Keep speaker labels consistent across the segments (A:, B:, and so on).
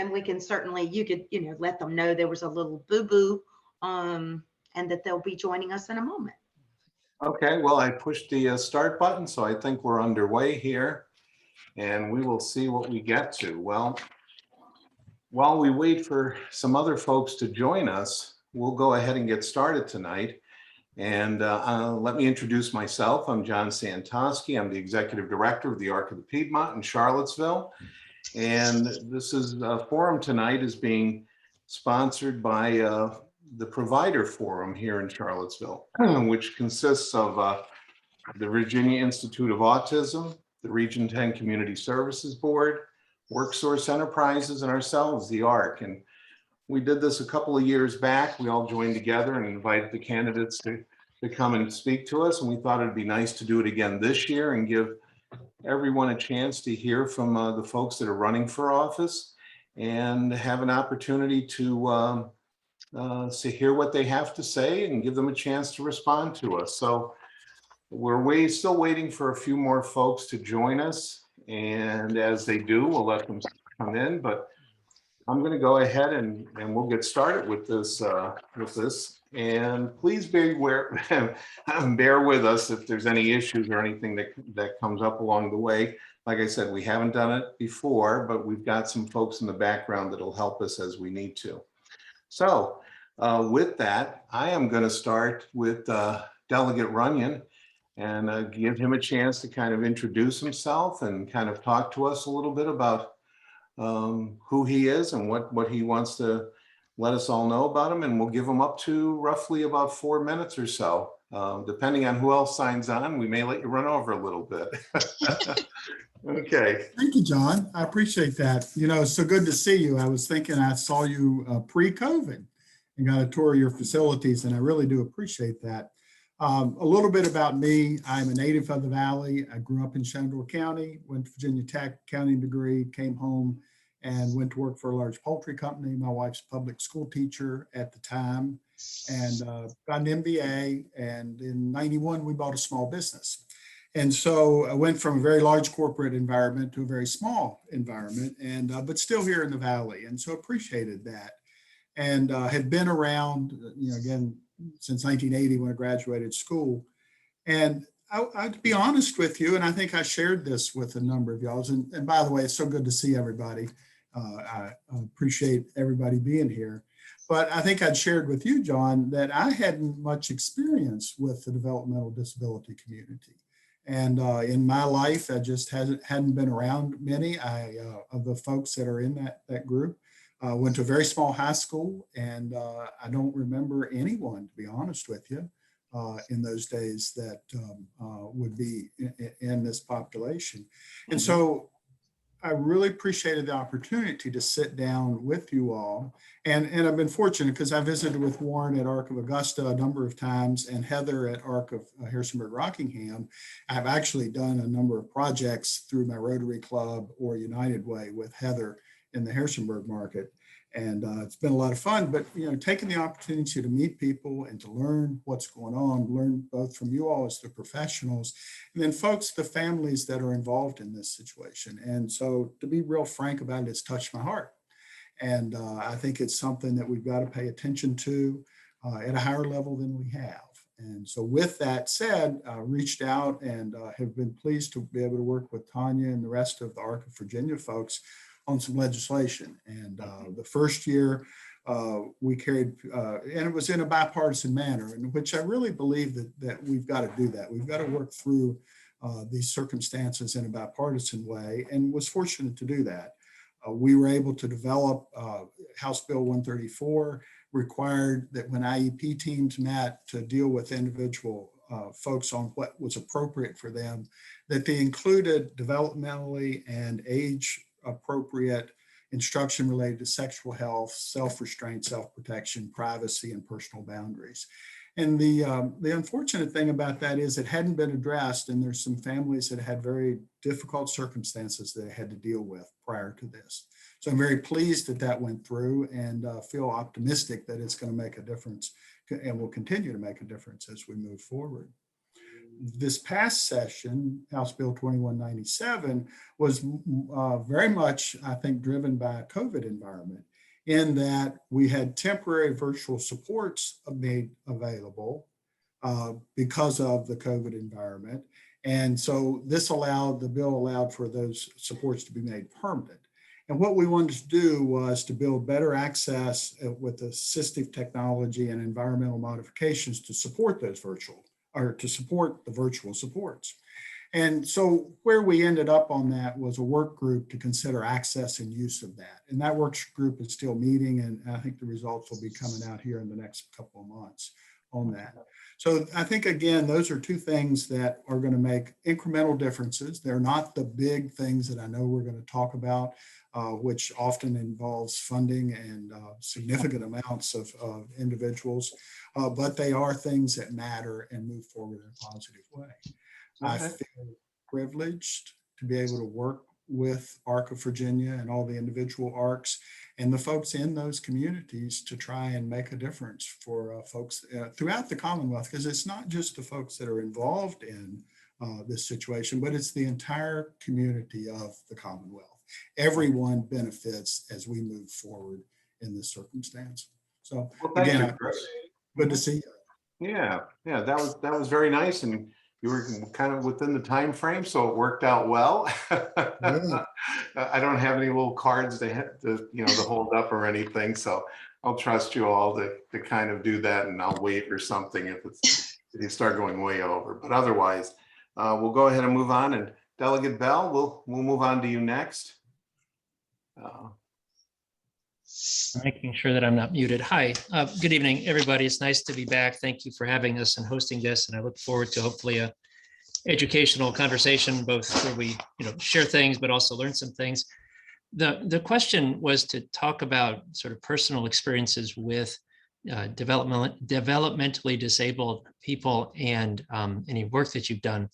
A: and we can certainly, you could, let them know there was a little boo-boo, and that they'll be joining us in a moment.
B: Okay, well, I pushed the start button, so I think we're underway here, and we will see what we get to. Well, while we wait for some other folks to join us, we'll go ahead and get started tonight. And let me introduce myself. I'm John Santoski. I'm the Executive Director of the Arc of the Piedmont in Charlottesville. And this forum tonight is being sponsored by the Provider Forum here in Charlottesville, which consists of the Virginia Institute of Autism, the Region 10 Community Services Board, WorkSource Enterprises, and ourselves, the ARC. And we did this a couple of years back. We all joined together and invited the candidates to come and speak to us. And we thought it'd be nice to do it again this year and give everyone a chance to hear from the folks that are running for office and have an opportunity to hear what they have to say and give them a chance to respond to us. So we're still waiting for a few more folks to join us. And as they do, we'll let them come in. But I'm going to go ahead and we'll get started with this. And please bear with us if there's any issues or anything that comes up along the way. Like I said, we haven't done it before, but we've got some folks in the background that'll help us as we need to. So with that, I am going to start with Delegate Runyon and give him a chance to kind of introduce himself and kind of talk to us a little bit about who he is and what he wants to let us all know about him. And we'll give him up to roughly about 4 minutes or so. Depending on who else signs on, we may let you run over a little bit. Okay.
C: Thank you, John. I appreciate that. It's so good to see you. I was thinking I saw you pre-COVID and got a tour of your facilities, and I really do appreciate that. A little bit about me. I'm a native of the Valley. I grew up in Shenandoah County, went to Virginia Tech, accounting degree, came home and went to work for a large poultry company. My wife's a public school teacher at the time, and got an MBA. And in '91, we bought a small business. And so I went from a very large corporate environment to a very small environment, and but still here in the Valley. And so appreciated that, and had been around, again, since 1980 when I graduated school. And to be honest with you, and I think I shared this with a number of y'all, and by the way, it's so good to see everybody. I appreciate everybody being here. But I think I'd shared with you, John, that I hadn't much experience with the developmental disability community. And in my life, I just hadn't been around many of the folks that are in that group. Went to a very small high school, and I don't remember anyone, to be honest with you, in those days that would be in this population. And so I really appreciated the opportunity to sit down with you all. And I've been fortunate because I visited with Warren at Arc of Augusta a number of times and Heather at Arc of Harrisonburg Rockingham. I've actually done a number of projects through my Rotary Club or United Way with Heather in the Harrisonburg market. And it's been a lot of fun, but taking the opportunity to meet people and to learn what's going on, learn both from you all as the professionals, and then folks, the families that are involved in this situation. And so to be real frank about it, it's touched my heart. And I think it's something that we've got to pay attention to at a higher level than we have. And so with that said, reached out and have been pleased to be able to work with Tanya and the rest of the Arc of Virginia folks on some legislation. And the first year we carried, and it was in a bipartisan manner, in which I really believe that we've got to do that. We've got to work through these circumstances in a bipartisan way, and was fortunate to do that. We were able to develop House Bill 134, required that when IEP teams met to deal with individual folks on what was appropriate for them, that they included developmentally and age appropriate instruction related to sexual health, self-restraint, self-protection, privacy, and personal boundaries. And the unfortunate thing about that is it hadn't been addressed, and there's some families that had very difficult circumstances that they had to deal with prior to this. So I'm very pleased that went through, and feel optimistic that it's going to make a difference and will continue to make a difference as we move forward. this past session, House Bill 2197, was very much, I think, driven by a COVID environment, in that we had temporary virtual supports made available because of the COVID environment. And so the bill allowed for those supports to be made permanent. And what we wanted to do was to build better access with assistive technology and environmental modifications to support those to support the virtual supports. And so where we ended up on that was a work group to consider access and use of that. And that work group is still meeting, and I think the results will be coming out here in the next couple of months on that. So I think, again, those are two things that are going to make incremental differences. They're not the big things that I know we're going to talk about, which often involves funding and significant amounts of individuals, but they are things that matter and move forward in a positive way. I feel privileged to be able to work with ARC of Virginia and all the individual ARCs and the folks in those communities to try and make a difference for folks throughout the Commonwealth, because it's not just the folks that are involved in this situation, but it's the entire community of the Commonwealth. Everyone benefits as we move forward in this circumstance. So again, good to see you.
B: Yeah, that was very nice, and you were kind of within the time frame, so it worked out well. I don't have any little cards to hold up or anything, so I'll trust you all to kind of do that, and I'll wait or something if you start going way over. But otherwise, we'll go ahead and move on. And Delegate Bell, we'll move on to you next.
D: Making sure that I'm not muted. Hi, good evening, everybody. It's nice to be back. Thank you for having us and hosting this. And I look forward to hopefully a educational conversation, both where we share things, but also learn some things. The question was to talk about sort of personal experiences with developmentally disabled people and any work that you've done.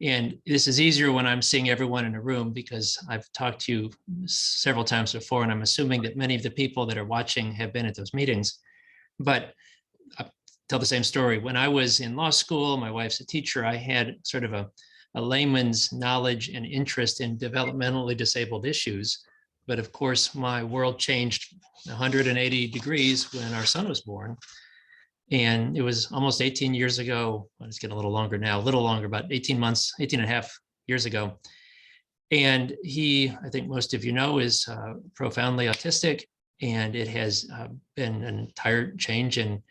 D: And this is easier when I'm seeing everyone in a room, because I've talked to you several times before, and I'm assuming that many of the people that are watching have been at those meetings. But I'll tell the same story. When I was in law school, my wife's a teacher, I had sort of a layman's knowledge and interest in developmentally disabled issues. But of course, my world changed 180 degrees when our son was born. And it was almost 18 years ago. Well, it's getting a little longer now, a little longer, about 18 months, 18 and a half years ago. And he, I think most of you know, is profoundly autistic. And it has been an entire change in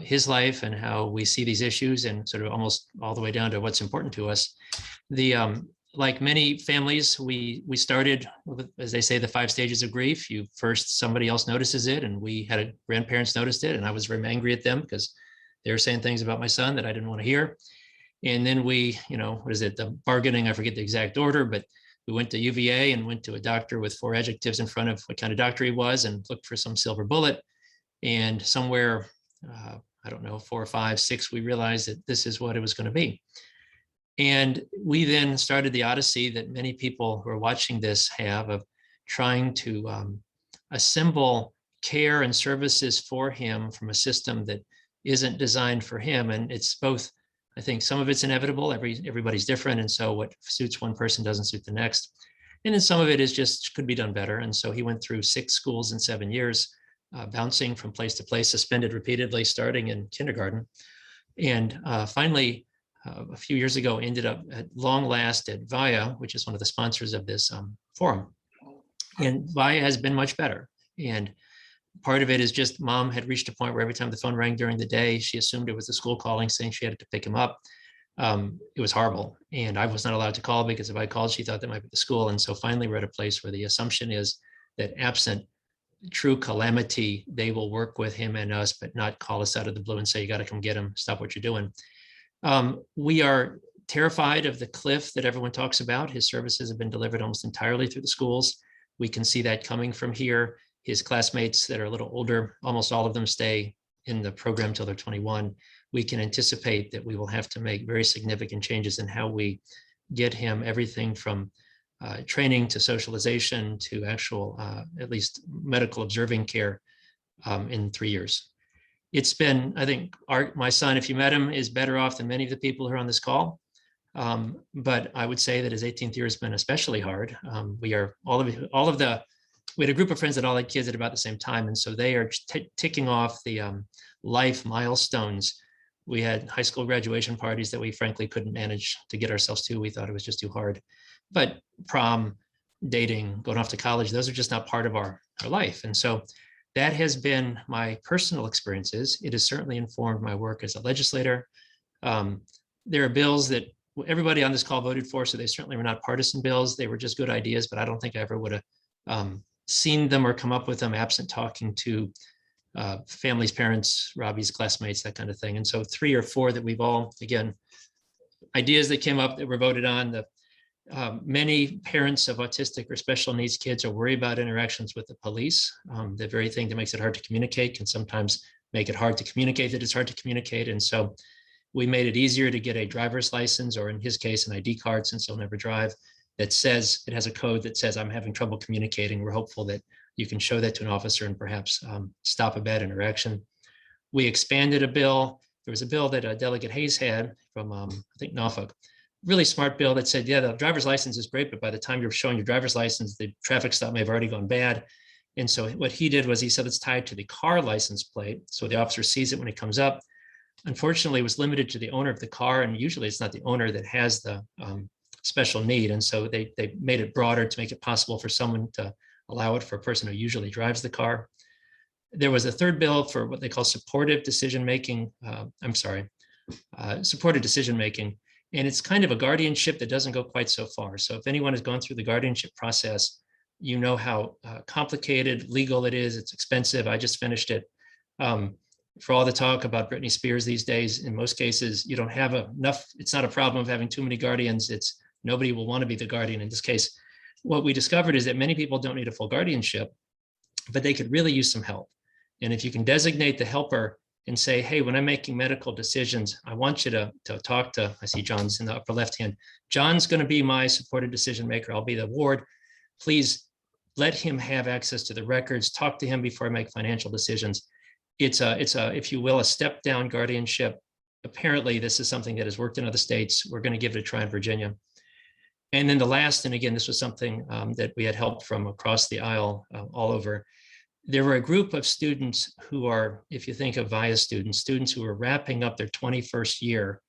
D: his life and how we see these issues, and sort of almost all the way down to what's important to us. Like many families, we started with, as they say, the 5 stages of grief. Somebody else notices it, and we had grandparents noticed it, and I was very angry at them because they were saying things about my son that I didn't want to hear. And then we, the bargaining, I forget the exact order, but we went to UVA and went to a doctor with 4 adjectives in front of what kind of doctor he was, and looked for some silver bullet. And somewhere, I don't know, 4 or 5, 6, we realized that this is what it was going to be. And we then started the odyssey that many people who are watching this have, of trying to assemble care and services for him from a system that isn't designed for him. And it's both, I think some of it's inevitable, everybody's different. And so what suits one person doesn't suit the next. And then some of it is just could be done better. And so he went through 6 schools in 7 years, bouncing from place to place, suspended repeatedly, starting in kindergarten. And finally, a few years ago, ended up at long last at VIA, which is one of the sponsors of this forum. And VIA has been much better. And part of it is just mom had reached a point where every time the phone rang during the day, she assumed it was the school calling, saying she had to pick him up. It was horrible. And I was not allowed to call, because if I called, she thought that might be the school. And so finally we're at a place where the assumption is that absent true calamity, they will work with him and us, but not call us out of the blue and say, you got to come get him, stop what you're doing. We are terrified of the cliff that everyone talks about. His services have been delivered almost entirely through the schools. We can see that coming from here. His classmates that are a little older, almost all of them stay in the program till they're 21. We can anticipate that we will have to make very significant changes in how we get him everything from training to socialization to actual, at least medical observing care in 3 years. it's been, I think, my son, if you met him, is better off than many of the people who are on this call. But I would say that his 18th year has been especially hard. We are we had a group of friends that all had kids at about the same time. And so they are ticking off the life milestones. We had high school graduation parties that we frankly couldn't manage to get ourselves to. We thought it was just too hard. But prom, dating, going off to college, those are just not part of our life. And so that has been my personal experiences. It has certainly informed my work as a legislator. There are bills that everybody on this call voted for, so they certainly were not partisan bills. They were just good ideas, but I don't think I ever would have seen them or come up with them absent talking to families, parents, Robbie's classmates, that kind of thing. And so 3 or 4 that we've all, again, ideas that came up that were voted on. Many parents of autistic or special needs kids are worried about interactions with the police. The very thing that makes it hard to communicate can sometimes make it hard to communicate that it's hard to communicate. And so we made it easier to get a driver's license, or in his case, an ID card, since he'll never drive, that says, it has a code that says, I'm having trouble communicating. We're hopeful that you can show that to an officer and perhaps stop a bad interaction. We expanded a bill. There was a bill that Delegate Hayes had from, I think, Norfolk. Really smart bill that said, yeah, the driver's license is great, but by the time you're showing your driver's license, the traffic stop may have already gone bad. And so what he did was he said, it's tied to the car license plate. So the officer sees it when it comes up. Unfortunately, it was limited to the owner of the car. And usually it's not the owner that has the special need. And so they made it broader to make it possible for someone to allow it for a person who usually drives the car. There was a third bill for what they call supportive decision-making. Supportive decision-making. And it's kind of a guardianship that doesn't go quite so far. So if anyone has gone through the guardianship process, you know how complicated, legal it is. It's expensive. I just finished it. For all the talk about Britney Spears these days, in most cases, you don't have enough. It's not a problem of having too many guardians. It's nobody will want to be the guardian. In this case, what we discovered is that many people don't need a full guardianship, but they could really use some help. And if you can designate the helper and say, hey, when I'm making medical decisions, I want you to talk to, I see John's in the upper left hand. John's going to be my supported decision maker. I'll be the ward. Please let him have access to the records. Talk to him before I make financial decisions. It's a, if you will, a step down guardianship. Apparently, this is something that has worked in other states. We're going to give it a try in Virginia. And then the last, and again, this was something that we had help from across the aisle all over. There were a group of students who are, if you think of VIA students who are wrapping up their 21st year.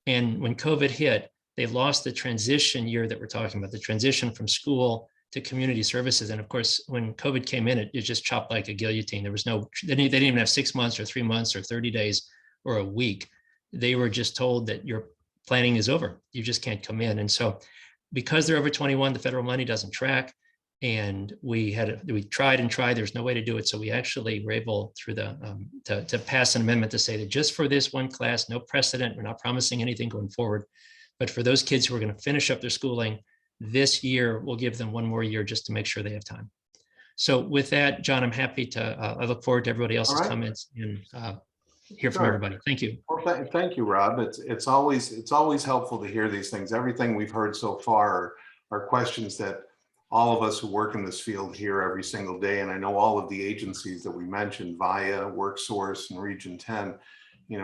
D: And when COVID hit, they lost the transition year that we're talking about, the transition from school to community services. And of course, when COVID came in, it just chopped like a guillotine. There was no, they didn't even have 6 months or 3 months or 30 days or a week. They were just told that your planning is over. You just can't come in. And so because they're over 21, the federal money doesn't track. And we tried and tried, there's no way to do it. So we actually were able through to pass an amendment to say that just for this one class, no precedent, we're not promising anything going forward. But for those kids who are going to finish up their schooling this year, we'll give them one more year just to make sure they have time. So with that, John, I'm happy to, I look forward to everybody else's comments and hear from everybody. Thank you.
B: Well, thank you, Rob. It's always helpful to hear these things. Everything we've heard so far are questions that all of us who work in this field hear every single day. And I know all of the agencies that we mentioned, VIA, WorkSource, and Region 10,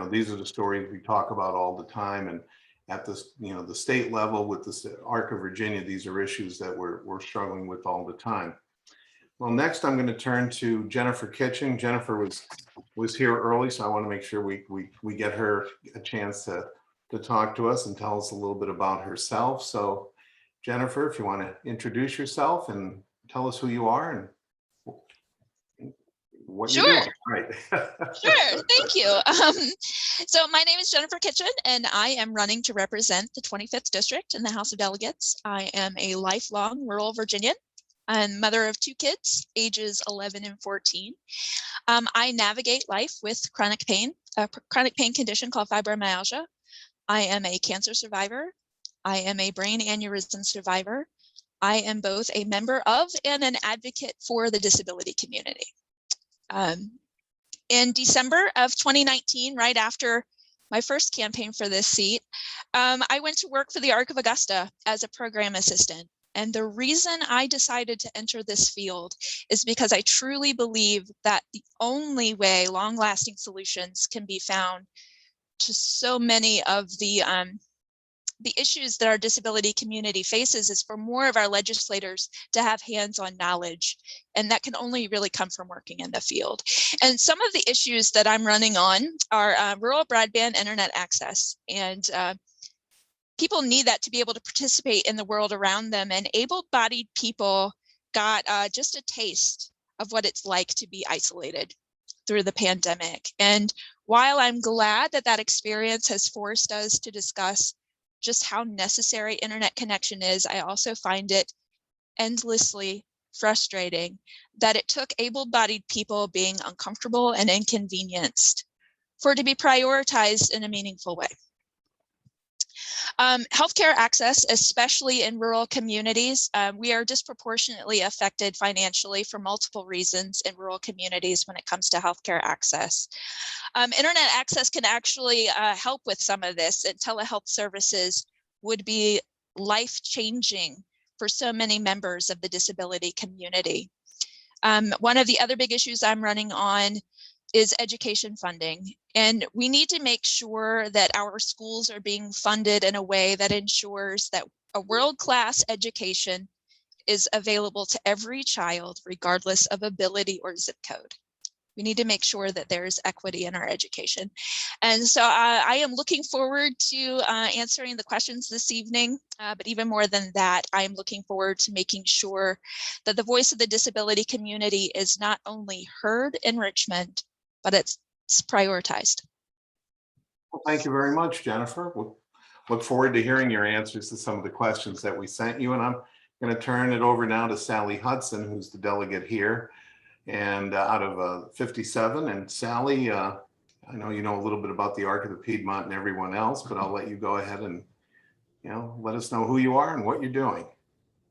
B: these are the stories we talk about all the time. And at this, the state level with the ARC of Virginia, these are issues that we're struggling with all the time. Well, next I'm going to turn to Jennifer Kitching. Jennifer was here early, so I want to make sure we get her a chance to talk to us and tell us a little bit about herself. So Jennifer, if you want to introduce yourself and tell us who you are and what you're doing. Right.
E: Sure. Thank you. So my name is Jennifer Kitching, and I am running to represent the 25th District in the House of Delegates. I am a lifelong rural Virginian and mother of 2 kids, ages 11 and 14. I navigate life with chronic pain, a chronic pain condition called fibromyalgia. I am a cancer survivor. I am a brain aneurysm survivor. I am both a member of and an advocate for the disability community. In December of 2019, right after my first campaign for this seat, I went to work for the ARC of Augusta as a program assistant. And the reason I decided to enter this field is because I truly believe that the only way long-lasting solutions can be found to so many of the issues that our disability community faces is for more of our legislators to have hands-on knowledge, and that can only really come from working in the field. And some of the issues that I'm running on are rural broadband internet access, and people need that to be able to participate in the world around them, and able-bodied people got just a taste of what it's like to be isolated through the pandemic. And while I'm glad that that experience has forced us to discuss just how necessary internet connection is, I also find it endlessly frustrating that it took able-bodied people being uncomfortable and inconvenienced for it to be prioritized in a meaningful way. Healthcare access, especially in rural communities, we are disproportionately affected financially for multiple reasons in rural communities when it comes to healthcare access. Internet access can actually help with some of this, and telehealth services would be life-changing for so many members of the disability community. One of the other big issues I'm running on is education funding. And we need to make sure that our schools are being funded in a way that ensures that a world-class education is available to every child, regardless of ability or zip code. We need to make sure that there's equity in our education. And so I am looking forward to answering the questions this evening, but even more than that, I am looking forward to making sure that the voice of the disability community is not only heard in Richmond, but it's prioritized.
B: Well, thank you very much, Jennifer. We'll look forward to hearing your answers to some of the questions that we sent you. And I'm going to turn it over now to Sally Hudson, who's the delegate here, and out of 57. And Sally, I know you know a little bit about the Arc of the Piedmont and everyone else, but I'll let you go ahead and let us know who you are and what you're doing.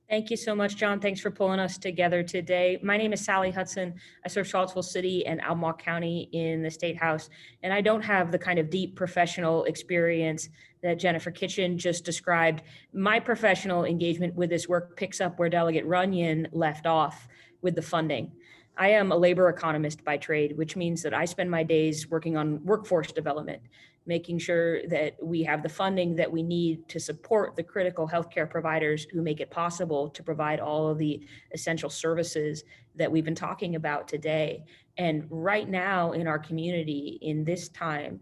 F: Thank you so much, John. Thanks for pulling us together today. My name is Sally Hudson. I serve Charlottesville City and Albemarle County in the State House, and I don't have the kind of deep professional experience that Jennifer Kitching just described. My professional engagement with this work picks up where Delegate Runyon left off with the funding. I am a labor economist by trade, which means that I spend my days working on workforce development, making sure that we have the funding that we need to support the critical healthcare providers who make it possible to provide all of the essential services that we've been talking about today. And right now in our community, in this time,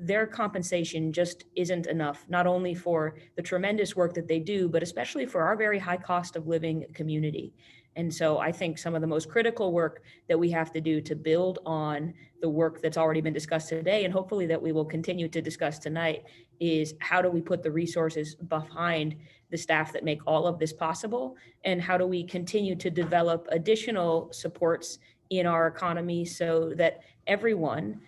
F: their compensation just isn't enough, not only for the tremendous work that they do, but especially for our very high cost of living community. And so I think some of the most critical work that we have to do to build on the work that's already been discussed today, and hopefully that we will continue to discuss tonight, is how do we put the resources behind the staff that make all of this possible? And how do we continue to develop additional supports in our economy so that everyone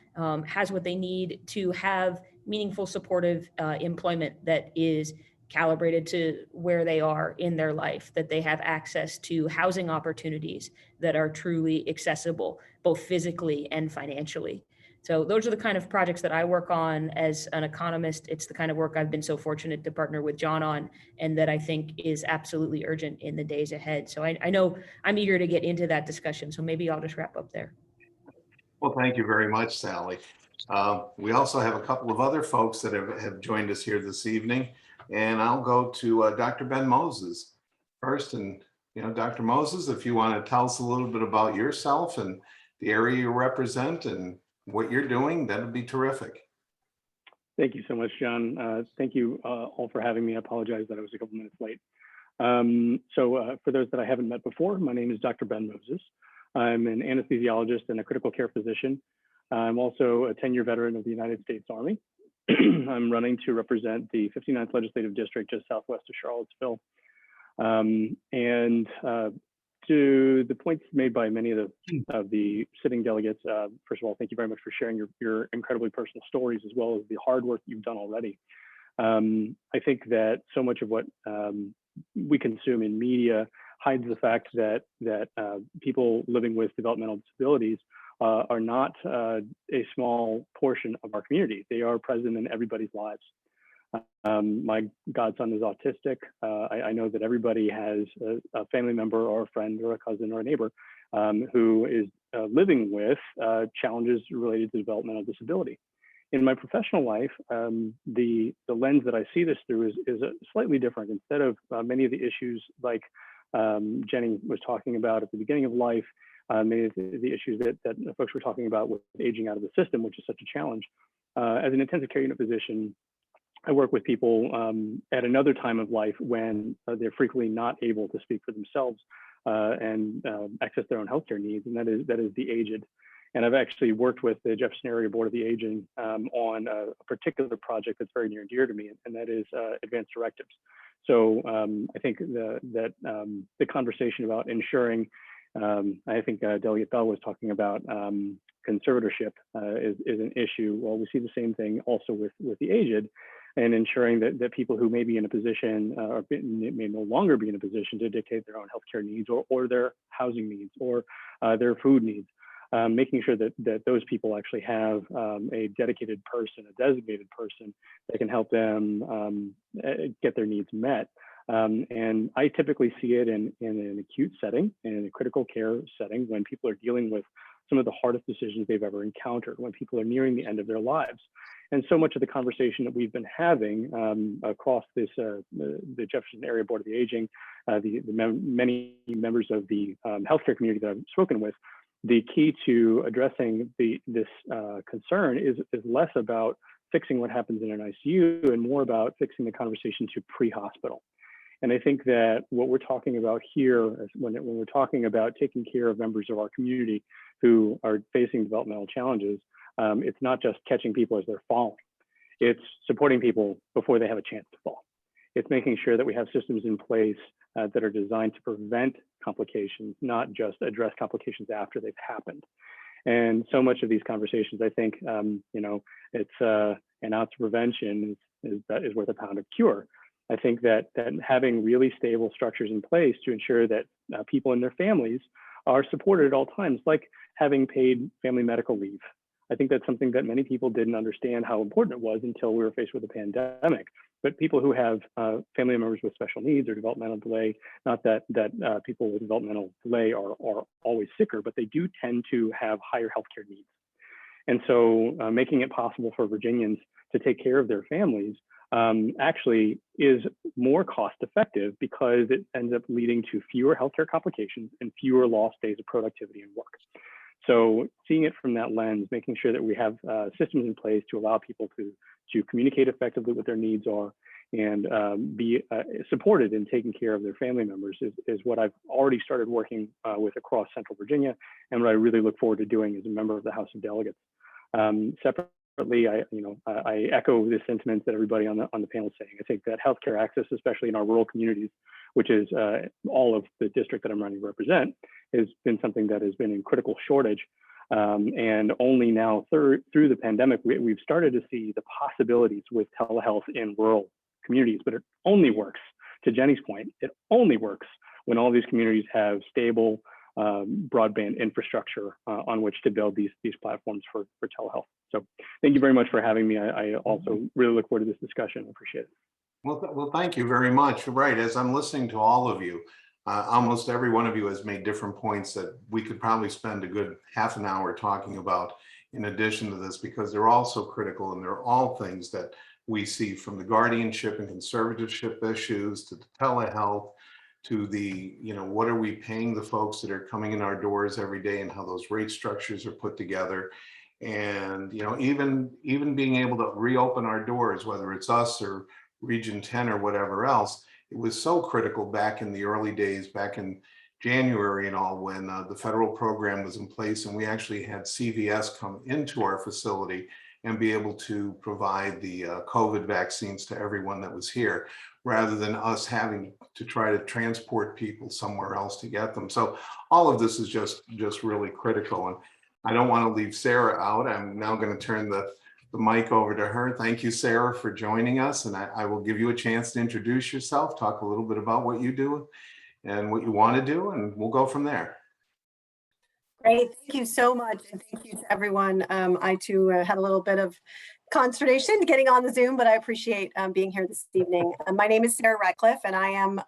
F: has what they need to have meaningful, supportive employment that is calibrated to where they are in their life, that they have access to housing opportunities that are truly accessible, both physically and financially. So those are the kind of projects that I work on as an economist. It's the kind of work I've been so fortunate to partner with John on, and that I think is absolutely urgent in the days ahead. So I know I'm eager to get into that discussion, so maybe I'll just wrap up there.
B: Well, thank you very much, Sally. We also have a couple of other folks that have joined us here this evening. And I'll go to Dr. Ben Moses first. And, Dr. Moses, if you want to tell us a little bit about yourself and the area you represent and what you're doing, that would be terrific.
G: Thank you so much, John. Thank you all for having me. I apologize that I was a couple minutes late. For those that I haven't met before, my name is Dr. Ben Moses. I'm an anesthesiologist and a critical care physician. I'm also a 10-year veteran of the United States Army. I'm running to represent the 59th Legislative District just southwest of Charlottesville. To the points made by many of the sitting delegates, first of all, thank you very much for sharing your incredibly personal stories, as well as the hard work you've done already. I think that so much of what we consume in media hides the fact that people living with developmental disabilities are not a small portion of our community. They are present in everybody's lives. My godson is autistic. I know that everybody has a family member or a friend or a cousin or a neighbor who is living with challenges related to developmental disability. In my professional life, the lens that I see this through is slightly different. Instead of many of the issues like Jenny was talking about at the beginning of life, many of the issues that folks were talking about with aging out of the system, which is such a challenge. As an intensive care unit physician, I work with people at another time of life when they're frequently not able to speak for themselves and access their own healthcare needs, and that is the aged. And I've actually worked with the Jefferson Area Board of the Aging on a particular project that's very near and dear to me, and that is advanced directives. So I think that the conversation about ensuring, I think Delegate Bell was talking about conservatorship is an issue. Well, we see the same thing also with the aged, and ensuring that people who may be in a position or may no longer be in a position to dictate their own healthcare needs or their housing needs or their food needs, making sure that those people actually have a dedicated person, a designated person that can help them get their needs met. And I typically see it in an acute setting, in a critical care setting, when people are dealing with some of the hardest decisions they've ever encountered, when people are nearing the end of their lives. And so much of the conversation that we've been having across this, the Jefferson Area Board of the Aging, many members of the healthcare community that I've spoken with, the key to addressing this concern is less about fixing what happens in an ICU and more about fixing the conversation to pre-hospital. And I think that what we're talking about here, when we're talking about taking care of members of our community who are facing developmental challenges, it's not just catching people as they're falling. It's supporting people before they have a chance to fall. It's making sure that we have systems in place that are designed to prevent complications, not just address complications after they've happened. And so much of these conversations, I think, it's an ounce of prevention is worth a pound of cure. I think that having really stable structures in place to ensure that people and their families are supported at all times, like having paid family medical leave. I think that's something that many people didn't understand how important it was until we were faced with a pandemic. But people who have family members with special needs or developmental delay, not that people with developmental delay are always sicker, but they do tend to have higher healthcare needs. And so making it possible for Virginians to take care of their families actually is more cost effective because it ends up leading to fewer healthcare complications and fewer lost days of productivity and work. So seeing it from that lens, making sure that we have systems in place to allow people to communicate effectively what their needs are and be supported in taking care of their family members is what I've already started working with across Central Virginia, and what I really look forward to doing as a member of the House of Delegates. Separately, I echo the sentiments that everybody on the panel is saying. I think that healthcare access, especially in our rural communities, which is all of the district that I'm running to represent, has been something that has been in critical shortage. And only now through the pandemic, we've started to see the possibilities with telehealth in rural communities, but it only works, to Jenny's point, it only works when all these communities have stable broadband infrastructure on which to build these platforms for telehealth. So thank you very much for having me. I also really look forward to this discussion. I appreciate it.
B: Well, thank you very much. Right, as I'm listening to all of you, almost every one of you has made different points that we could probably spend a good half an hour talking about in addition to this, because they're all so critical and they're all things that we see, from the guardianship and conservatorship issues to the telehealth to the, what are we paying the folks that are coming in our doors every day and how those rate structures are put together. And, even being able to reopen our doors, whether it's us or Region 10 or whatever else, it was so critical back in the early days, back in January and all, when the federal program was in place and we actually had CVS come into our facility and be able to provide the COVID vaccines to everyone that was here, rather than us having to try to transport people somewhere else to get them. So all of this is just really critical. And I don't want to leave Sarah out. I'm now going to turn the mic over to her. Thank you, Sarah, for joining us. And I will give you a chance to introduce yourself, talk a little bit about what you do and what you want to do, and we'll go from there.
H: Great, thank you so much, and thank you to everyone. I too had a little bit of consternation getting on the Zoom, but I appreciate being here this evening. My name is Sarah Ratcliffe, and I am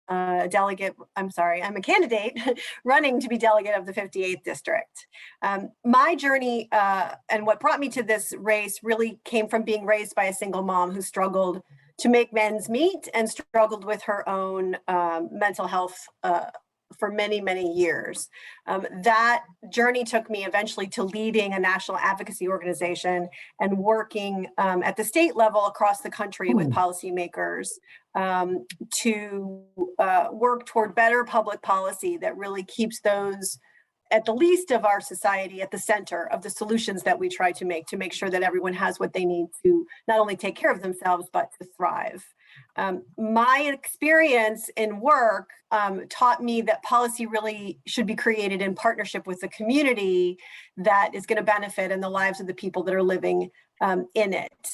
H: a delegate, I'm a candidate running to be delegate of the 58th district. My journey and what brought me to this race really came from being raised by a single mom who struggled to make ends meet and struggled with her own mental health for many, many years. That journey took me eventually to leading a national advocacy organization and working at the state level across the country with policymakers to work toward better public policy that really keeps those at the least of our society at the center of the solutions that we try to make sure that everyone has what they need to not only take care of themselves, but to thrive. My experience in work taught me that policy really should be created in partnership with the community that is going to benefit in the lives of the people that are living in it.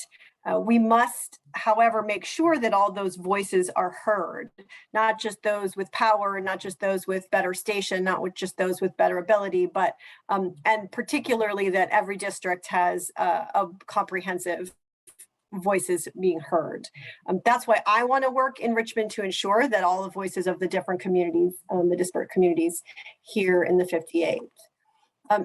H: We must, however, make sure that all those voices are heard, not just those with power, not just those with better station, not with just those with better ability, but and particularly that every district has a comprehensive voices being heard. That's why I want to work in Richmond to ensure that all the voices of the different communities, the disparate communities here in the 58th.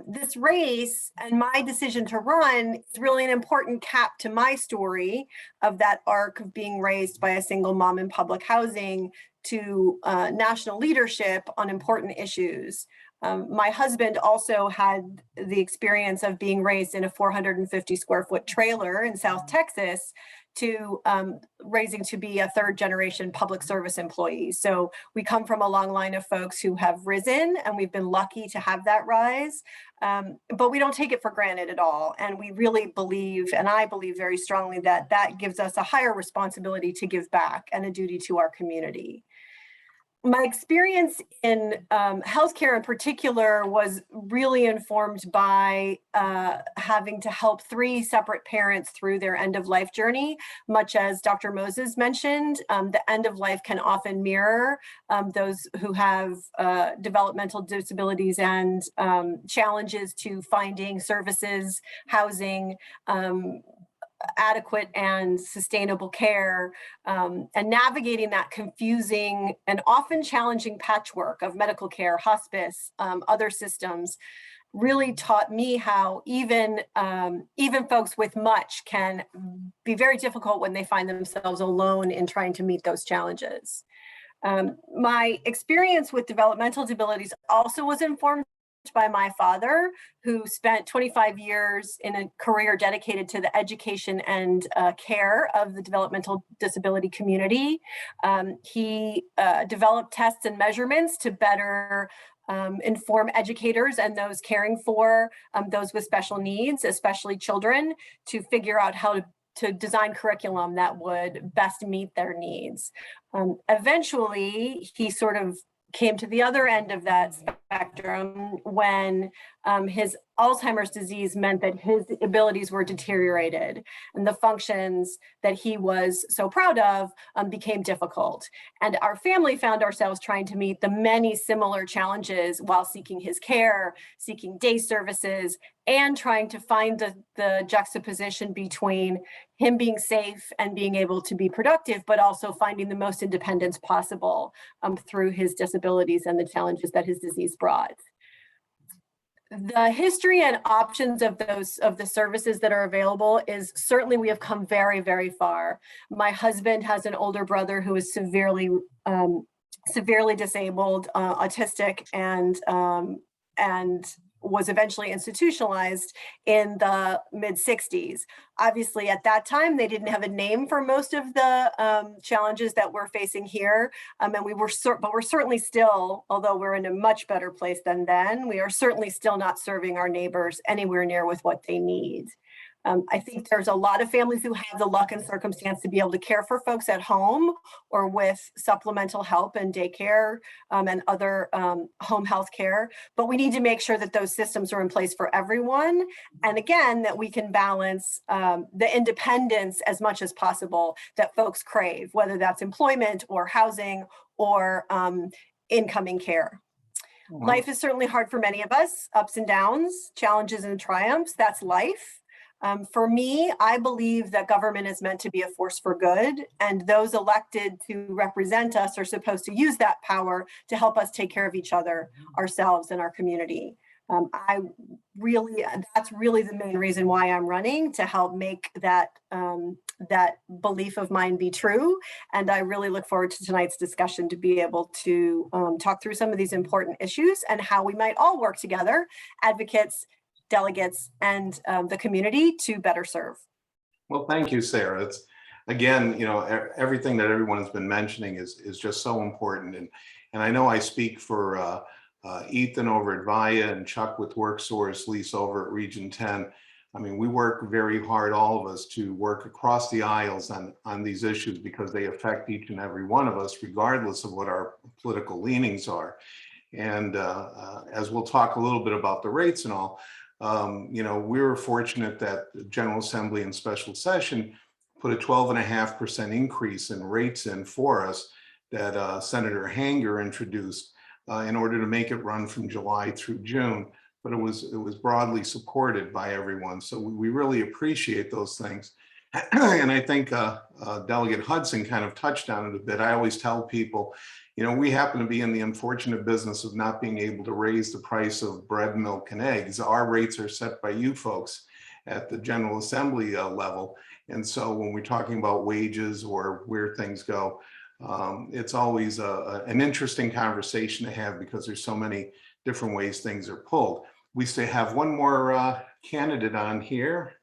H: This race and my decision to run is really an important cap to my story of that arc of being raised by a single mom in public housing to national leadership on important issues. My husband also had the experience of being raised in a 450 square foot trailer in South Texas to raising to be a third generation public service employee. So we come from a long line of folks who have risen, and we've been lucky to have that rise, but we don't take it for granted at all. And we really believe, and I believe very strongly, that that gives us a higher responsibility to give back and a duty to our community. My experience in healthcare in particular was really informed by having to help 3 separate parents through their end of life journey. Much as Dr. Moses mentioned, the end of life can often mirror those who have developmental disabilities and challenges to finding services, housing, adequate and sustainable care, and navigating that confusing and often challenging patchwork of medical care, hospice, other systems, really taught me how even folks with much can be very difficult when they find themselves alone in trying to meet those challenges. My experience with developmental disabilities also was informed by my father, who spent 25 years in a career dedicated to the education and care of the developmental disability community. He developed tests and measurements to better inform educators and those caring for those with special needs, especially children, to figure out how to design curriculum that would best meet their needs. Eventually, he sort of came to the other end of that spectrum when his Alzheimer's disease meant that his abilities were deteriorated and the functions that he was so proud of became difficult. And our family found ourselves trying to meet the many similar challenges while seeking his care, seeking day services, and trying to find the juxtaposition between him being safe and being able to be productive, but also finding the most independence possible through his disabilities and the challenges that his disease brought. The history and options of the services that are available is certainly, we have come very, very far. My husband has an older brother who is severely disabled, autistic, and was eventually institutionalized in the mid-60s. Obviously, at that time, they didn't have a name for most of the challenges that we're facing here. And but we're certainly still, although we're in a much better place than then, we are certainly still not serving our neighbors anywhere near with what they need. I think there's a lot of families who have the luck and circumstance to be able to care for folks at home or with supplemental help and daycare and other home health care, but we need to make sure that those systems are in place for everyone. And again, that we can balance the independence as much as possible that folks crave, whether that's employment or housing or incoming care. Life is certainly hard for many of us, ups and downs, challenges and triumphs. That's life. For me, I believe that government is meant to be a force for good, and those elected to represent us are supposed to use that power to help us take care of each other, ourselves, and our community. That's really the main reason why I'm running, to help make that that belief of mine be true. And I really look forward to tonight's discussion to be able to talk through some of these important issues and how we might all work together, advocates, delegates, and the community, to better serve.
B: Well, thank you, Sarah. It's, again, you know, everything that everyone has been mentioning is just so important. And I know I speak for Ethan over at VIA and Chuck with WorkSource, Lisa over at Region 10. I mean, we work very hard, all of us, to work across the aisles on these issues, because they affect each and every one of us, regardless of what our political leanings are. And as we'll talk a little bit about the rates and all, you know, we were fortunate that the General Assembly and Special Session put a 12.5% increase in rates in for us that Senator Hanger introduced in order to make it run from July through June. But it was broadly supported by everyone. So we really appreciate those things. And I think Delegate Hudson kind of touched on it a bit. I always tell people, you know, we happen to be in the unfortunate business of not being able to raise the price of bread, milk, and eggs. Our rates are set by you folks at the General Assembly level. And so when we're talking about wages or where things go, it's always an interesting conversation to have, because there's so many different ways things are pulled. We still have one more candidate on here.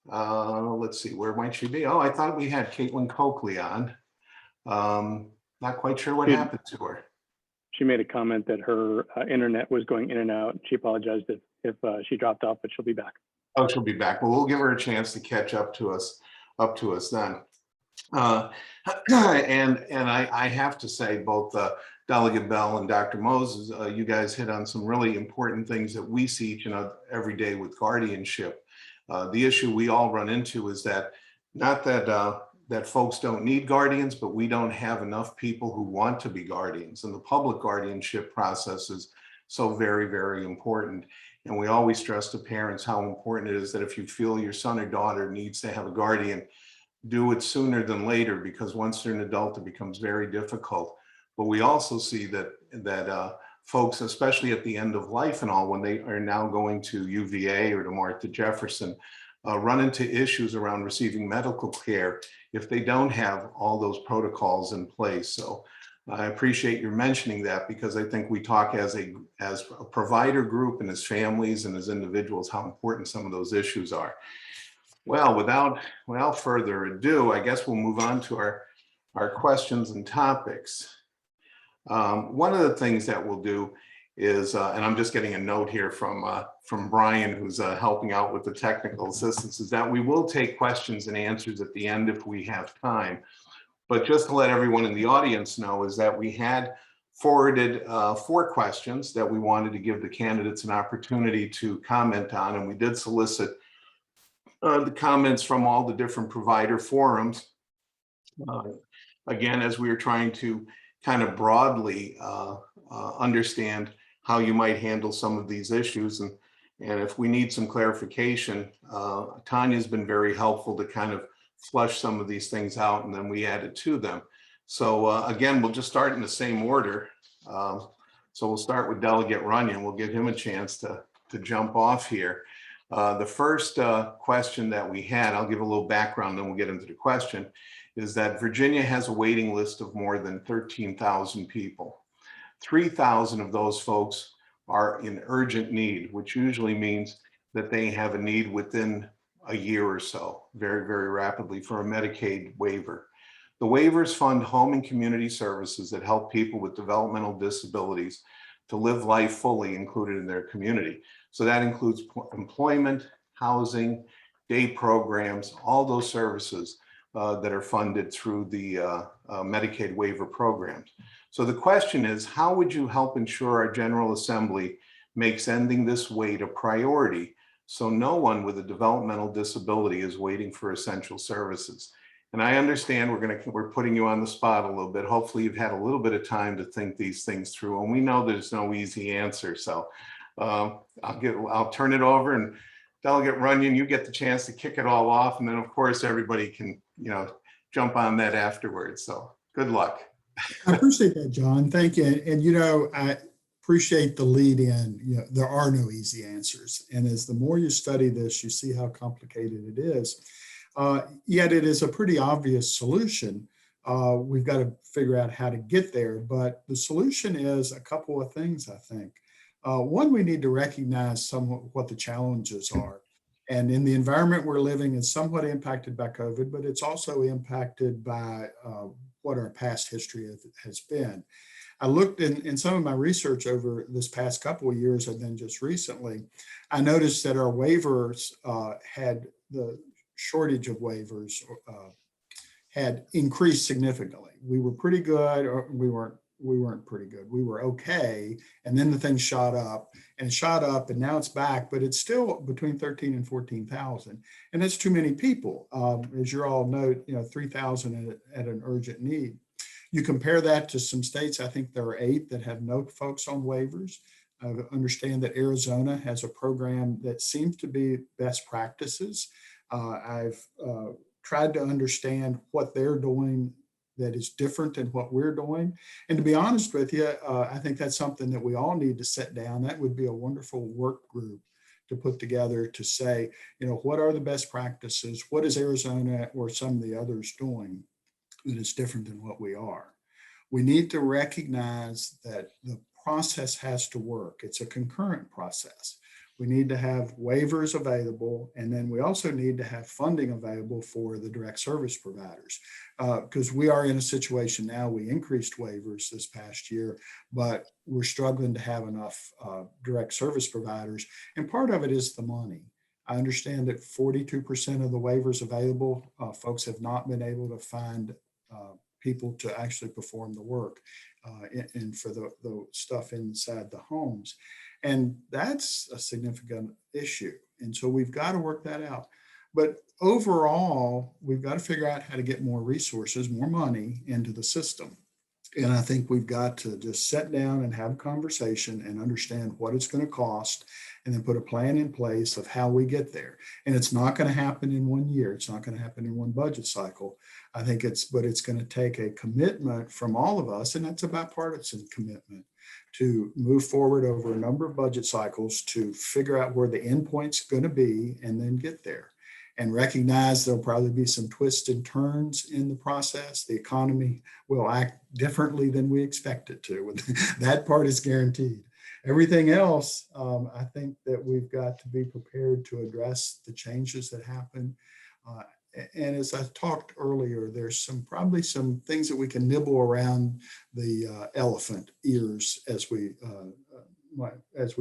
B: Let's see, where might she be? Oh, I thought we had Caitlin Coakley on. Not quite sure what happened to her.
G: She made a comment that her internet was going in and out. She apologized if she dropped off, but she'll be back.
B: Oh, she'll be back. Well, we'll give her a chance to catch up to us then. And I have to say, both Delegate Bell and Dr. Moses, you guys hit on some really important things that we see each and every day with guardianship. The issue we all run into is that, not that folks don't need guardians, but we don't have enough people who want to be guardians. And the public guardianship process is so very, very important. And we always stress to parents how important it is that if you feel your son or daughter needs to have a guardian, do it sooner than later, because once they're an adult, it becomes very difficult. But we also see that folks, especially at the end of life and all, when they are now going to UVA or to Martha Jefferson, run into issues around receiving medical care if they don't have all those protocols in place. So I appreciate your mentioning that, because I think we talk as a provider group and as families and as individuals how important some of those issues are. Well, without further ado, I guess we'll move on to our questions and topics. One of the things that we'll do is, and I'm just getting a note here from Brian, who's helping out with the technical assistance, is that we will take questions and answers at the end if we have time. But just to let everyone in the audience know, is that we had forwarded 4 questions that we wanted to give the candidates an opportunity to comment on, and we did solicit the comments from all the different provider forums. Again, as we were trying to kind of broadly understand how you might handle some of these issues. And if we need some clarification, Tanya's been very helpful to kind of flush some of these things out, and then we added to them. So again, we'll just start in the same order. So we'll start with Delegate Runyon. We'll give him a chance to jump off here. The first question that we had, I'll give a little background, then we'll get into the question, is that Virginia has a waiting list of more than 13,000 people. 3,000 of those folks are in urgent need, which usually means that they have a need within a year or so, very, very rapidly, for a Medicaid waiver. The waivers fund home and community services that help people with developmental disabilities to live life fully included in their community. So that includes employment, housing, day programs, all those services that are funded through the Medicaid waiver programs. So the question is, how would you help ensure our General Assembly makes ending this wait a priority so no one with a developmental disability is waiting for essential services? And I understand we're putting you on the spot a little bit. Hopefully you've had a little bit of time to think these things through, and we know there's no easy answer. So I'll turn it over, and Delegate Runyon, you get the chance to kick it all off. And then of course, everybody can, jump on that afterwards. So good luck.
C: I appreciate that, John. Thank you. And I appreciate the lead in. There are no easy answers. And as the more you study this, you see how complicated it is. Yet it is a pretty obvious solution. We've got to figure out how to get there. But the solution is a couple of things, I think. One, we need to recognize somewhat what the challenges are. And in the environment we're living, it's somewhat impacted by COVID, but it's also impacted by what our past history has been. I looked in some of my research over this past couple of years and then just recently, I noticed that our waivers had the shortage of waivers had increased significantly. We were pretty good, or we weren't pretty good. We were okay. And then the thing shot up and now it's back, but it's still between 13 and 14,000. And that's too many people. As you all know, 3,000 at an urgent need. You compare that to some states, I think there are 8 that have no folks on waivers. I understand that Arizona has a program that seems to be best practices. I've tried to understand what they're doing that is different than what we're doing. And to be honest with you, I think that's something that we all need to sit down. That would be a wonderful work group to put together to say, what are the best practices? What is Arizona or some of the others doing that is different than what we are? We need to recognize that the process has to work. It's a concurrent process. We need to have waivers available, and then we also need to have funding available for the direct service providers, because we are in a situation now, we increased waivers this past year, but we're struggling to have enough direct service providers, and part of it is the money. I understand that 42% of the waivers available, folks have not been able to find people to actually perform the work and for the stuff inside the homes. And that's a significant issue. And so we've got to work that out. But overall, we've got to figure out how to get more resources, more money into the system. And I think we've got to just sit down and have a conversation and understand what it's going to cost, and then put a plan in place of how we get there. And it's not going to happen in 1 year. It's not going to happen in one budget cycle. I think it's going to take a commitment from all of us, and that's a bipartisan commitment, to move forward over a number of budget cycles to figure out where the endpoint's going to be and then get there. And recognize there'll probably be some twists and turns in the process. The economy will act differently than we expect it to. That part is guaranteed. Everything else, I think that we've got to be prepared to address the changes that happen. And as I talked earlier, there's probably some things that we can nibble around the elephant ears, as we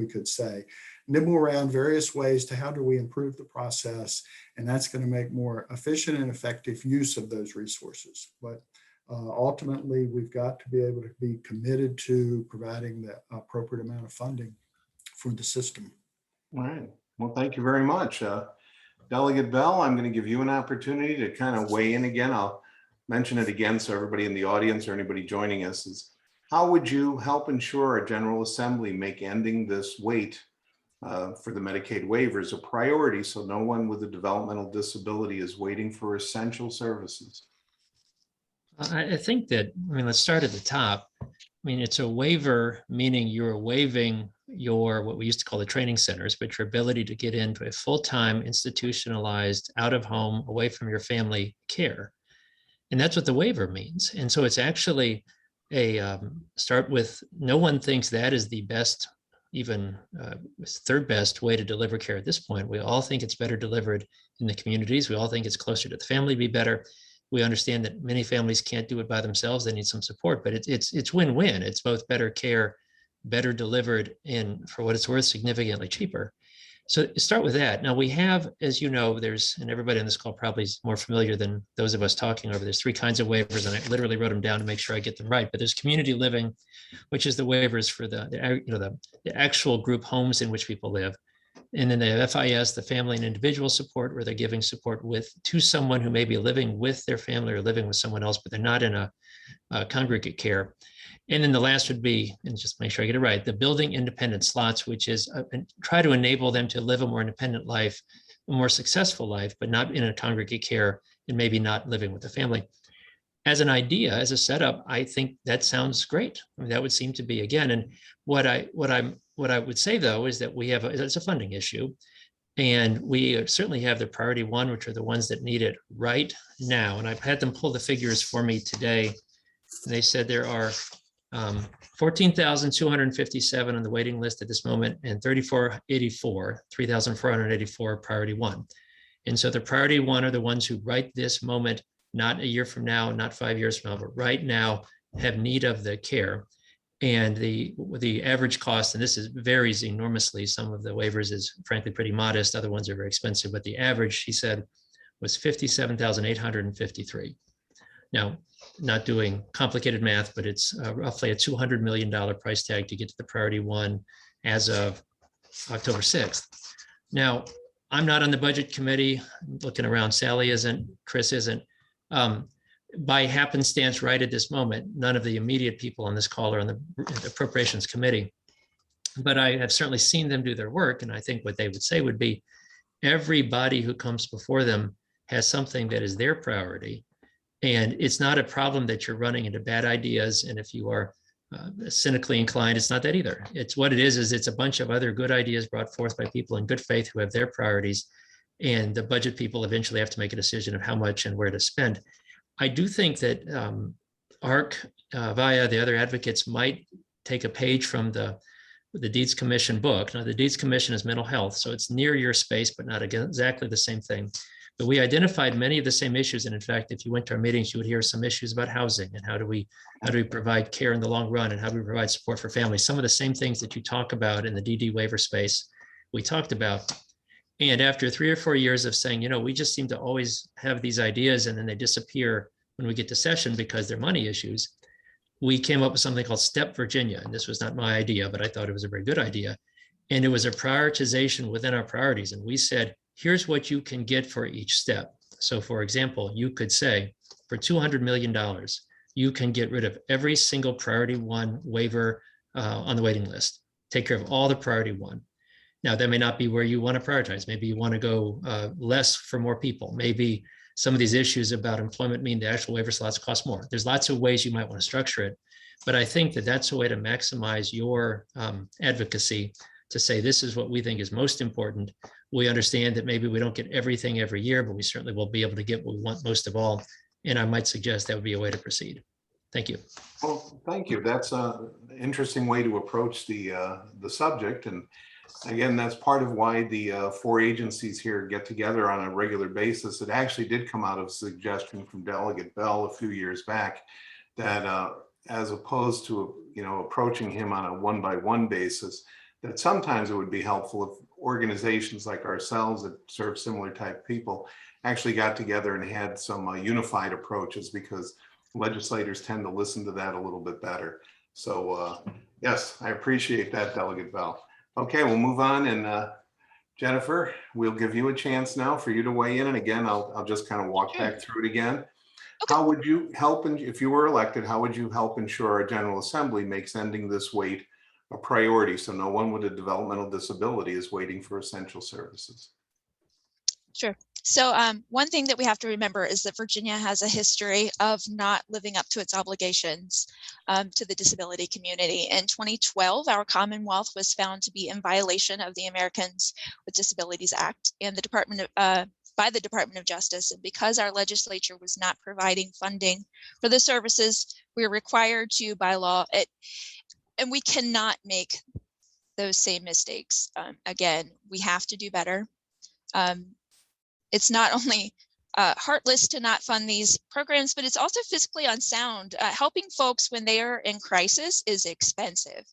C: could say, nibble around various ways to how do we improve the process, and that's going to make more efficient and effective use of those resources. But ultimately, we've got to be able to be committed to providing the appropriate amount of funding for the system.
B: All right. Well, thank you very much. Delegate Bell, I'm going to give you an opportunity to kind of weigh in again. I'll mention it again so everybody in the audience or anybody joining us is, how would you help ensure a General Assembly make ending this wait for the Medicaid waivers a priority, so no one with a developmental disability is waiting for essential services?
D: I think that, let's start at the top. It's a waiver, meaning you're waiving what we used to call the training centers, but your ability to get into a full-time institutionalized, out of home, away from your family care. And that's what the waiver means. And so it's actually start with, no one thinks that is the best, even third best way to deliver care at this point. We all think it's better delivered in the communities. We all think it's closer to the family, be better. We understand that many families can't do it by themselves. They need some support, but it's win-win. It's both better care, better delivered, and for what it's worth, significantly cheaper. So start with that. Now we have, as you know, and everybody on this call probably is more familiar than those of us talking over, there's 3 kinds of waivers, and I literally wrote them down to make sure I get them right. But there's community living, which is the waivers for the actual group homes in which people live. And then they have FIS, the family and individual support, where they're giving support to someone who may be living with their family or living with someone else, but they're not in a congregate care. And then the last would be, and just make sure I get it right, the building independent slots, which is try to enable them to live a more independent life, a more successful life, but not in a congregate care and maybe not living with the family. As an idea, as a setup, I think that sounds great. I mean, that would seem to be, again, and what I would say though is that it's a funding issue, and we certainly have the priority one, which are the ones that need it right now. And I've had them pull the figures for me today. And they said there are 14,257 on the waiting list at this moment, and 3,484 priority one. And so the priority one are the ones who right this moment, not a year from now, not 5 years from now, but right now have need of the care. And the average cost, and this varies enormously. Some of the waivers is frankly pretty modest. Other ones are very expensive, but the average, she said, was $57,853. Now, not doing complicated math, but it's roughly a $200 million price tag to get to the priority one as of October 6th. Now, I'm not on the budget committee. Looking around, Sally isn't, Chris isn't. By happenstance, right at this moment, none of the immediate people on this call are on the appropriations committee, but I have certainly seen them do their work. And I think what they would say would be everybody who comes before them has something that is their priority. And it's not a problem that you're running into bad ideas. And if you are cynically inclined, it's not that either. It's what it is it's a bunch of other good ideas brought forth by people in good faith who have their priorities. And the budget people eventually have to make a decision of how much and where to spend. I do think that ARC via the other advocates might take a page from the Deeds Commission book. Now, the Deeds Commission is mental health, so it's near your space, but not exactly the same thing. But we identified many of the same issues. And in fact, if you went to our meetings, you would hear some issues about housing and how do we provide care in the long run and how do we provide support for families. Some of the same things that you talk about in the DD waiver space, we talked about. And after 3 or 4 years of saying, we just seem to always have these ideas and then they disappear when we get to session because they're money issues, we came up with something called Step Virginia. And this was not my idea, but I thought it was a very good idea. And it was a prioritization within our priorities. And we said, here's what you can get for each step. So for example, you could say for $200 million, you can get rid of every single priority one waiver on the waiting list. Take care of all the priority one. Now, that may not be where you want to prioritize. Maybe you want to go less for more people. Maybe some of these issues about employment mean the actual waiver slots cost more. There's lots of ways you might want to structure it. But I think that that's a way to maximize your advocacy to say, this is what we think is most important. We understand that maybe we don't get everything every year, but we certainly will be able to get what we want most of all. And I might suggest that would be a way to proceed. Thank you.
B: Well, thank you. That's an interesting way to approach the subject. And again, that's part of why the 4 agencies here get together on a regular basis. It actually did come out of a suggestion from Delegate Bell a few years back that as opposed to, approaching him on a one-by-one basis, that sometimes it would be helpful if organizations like ourselves that serve similar type people actually got together and had some unified approaches, because legislators tend to listen to that a little bit better. So yes, I appreciate that, Delegate Bell. Okay, we'll move on. And Jennifer, we'll give you a chance now for you to weigh in. And again, I'll just kind of walk back through it again. Okay. How would you help, if you were elected, how would you help ensure our General Assembly makes ending this wait a priority so no one with a developmental disability is waiting for essential services?
E: Sure. So one thing that we have to remember is that Virginia has a history of not living up to its obligations to the disability community. In 2012, our Commonwealth was found to be in violation of the Americans with Disabilities Act and by the Department of Justice. And because our legislature was not providing funding for the services, we are required to, by law, and we cannot make those same mistakes. Again, we have to do better. It's not only heartless to not fund these programs, but it's also fiscally unsound. Helping folks when they are in crisis is expensive.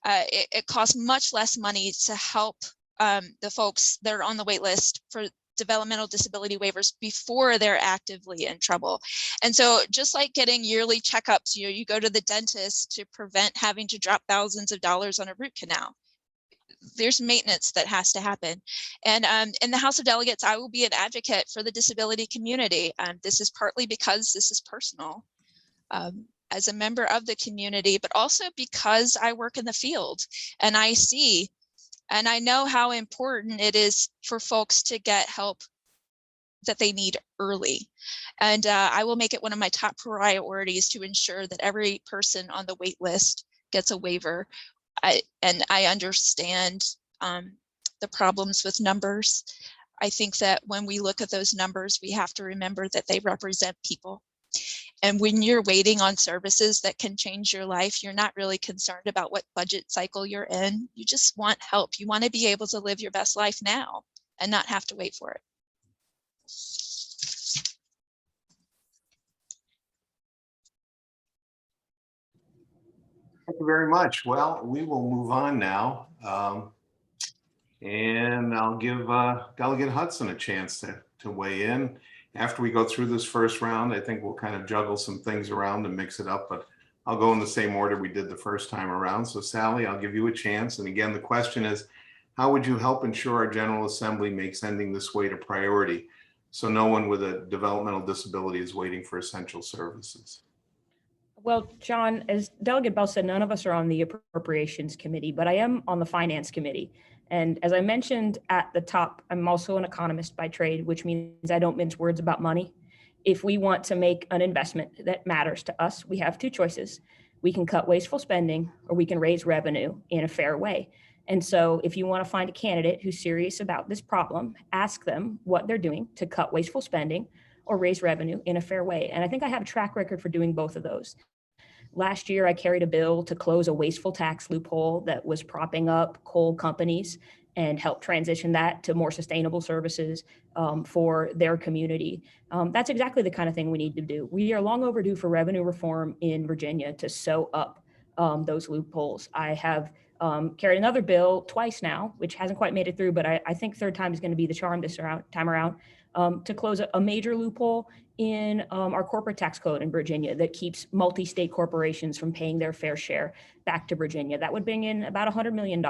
E: It costs much less money to help the folks that are on the wait list for developmental disability waivers before they're actively in trouble. And so just like getting yearly checkups, you go to the dentist to prevent having to drop thousands of dollars on a root canal. there's maintenance that has to happen. And in the House of Delegates, I will be an advocate for the disability community. This is partly because this is personal as a member of the community, but also because I work in the field and I see and I know how important it is for folks to get help that they need early. And I will make it one of my top priorities to ensure that every person on the wait list gets a waiver. I understand the problems with numbers. I think that when we look at those numbers, we have to remember that they represent people. And when you're waiting on services that can change your life, you're not really concerned about what budget cycle you're in. You just want help. You want to be able to live your best life now and not have to wait for it.
B: Thank you very much. Well, we will move on now. And I'll give Delegate Hudson a chance to weigh in. After we go through this first round, I think we'll kind of juggle some things around and mix it up, but I'll go in the same order we did the first time around. So Sally, I'll give you a chance. And again, the question is, how would you help ensure our General Assembly makes ending this wait a priority so no one with a developmental disability is waiting for essential services?
F: Well, John, as Delegate Bell said, none of us are on the Appropriations Committee, but I am on the Finance Committee. And as I mentioned at the top, I'm also an economist by trade, which means I don't mince words about money. If we want to make an investment that matters to us, we have two choices. We can cut wasteful spending, or we can raise revenue in a fair way. And so if you want to find a candidate who's serious about this problem, ask them what they're doing to cut wasteful spending or raise revenue in a fair way. And I think I have a track record for doing both of those. Last year, I carried a bill to close a wasteful tax loophole that was propping up coal companies and help transition that to more sustainable services for their community. That's exactly the kind of thing we need to do. We are long overdue for revenue reform in Virginia to sew up those loopholes. I have carried another bill twice now, which hasn't quite made it through, but I think third time is going to be the charm this time around, to close a major loophole in our corporate tax code in Virginia that keeps multi-state corporations from paying their fair share back to Virginia. That would bring in about $100 million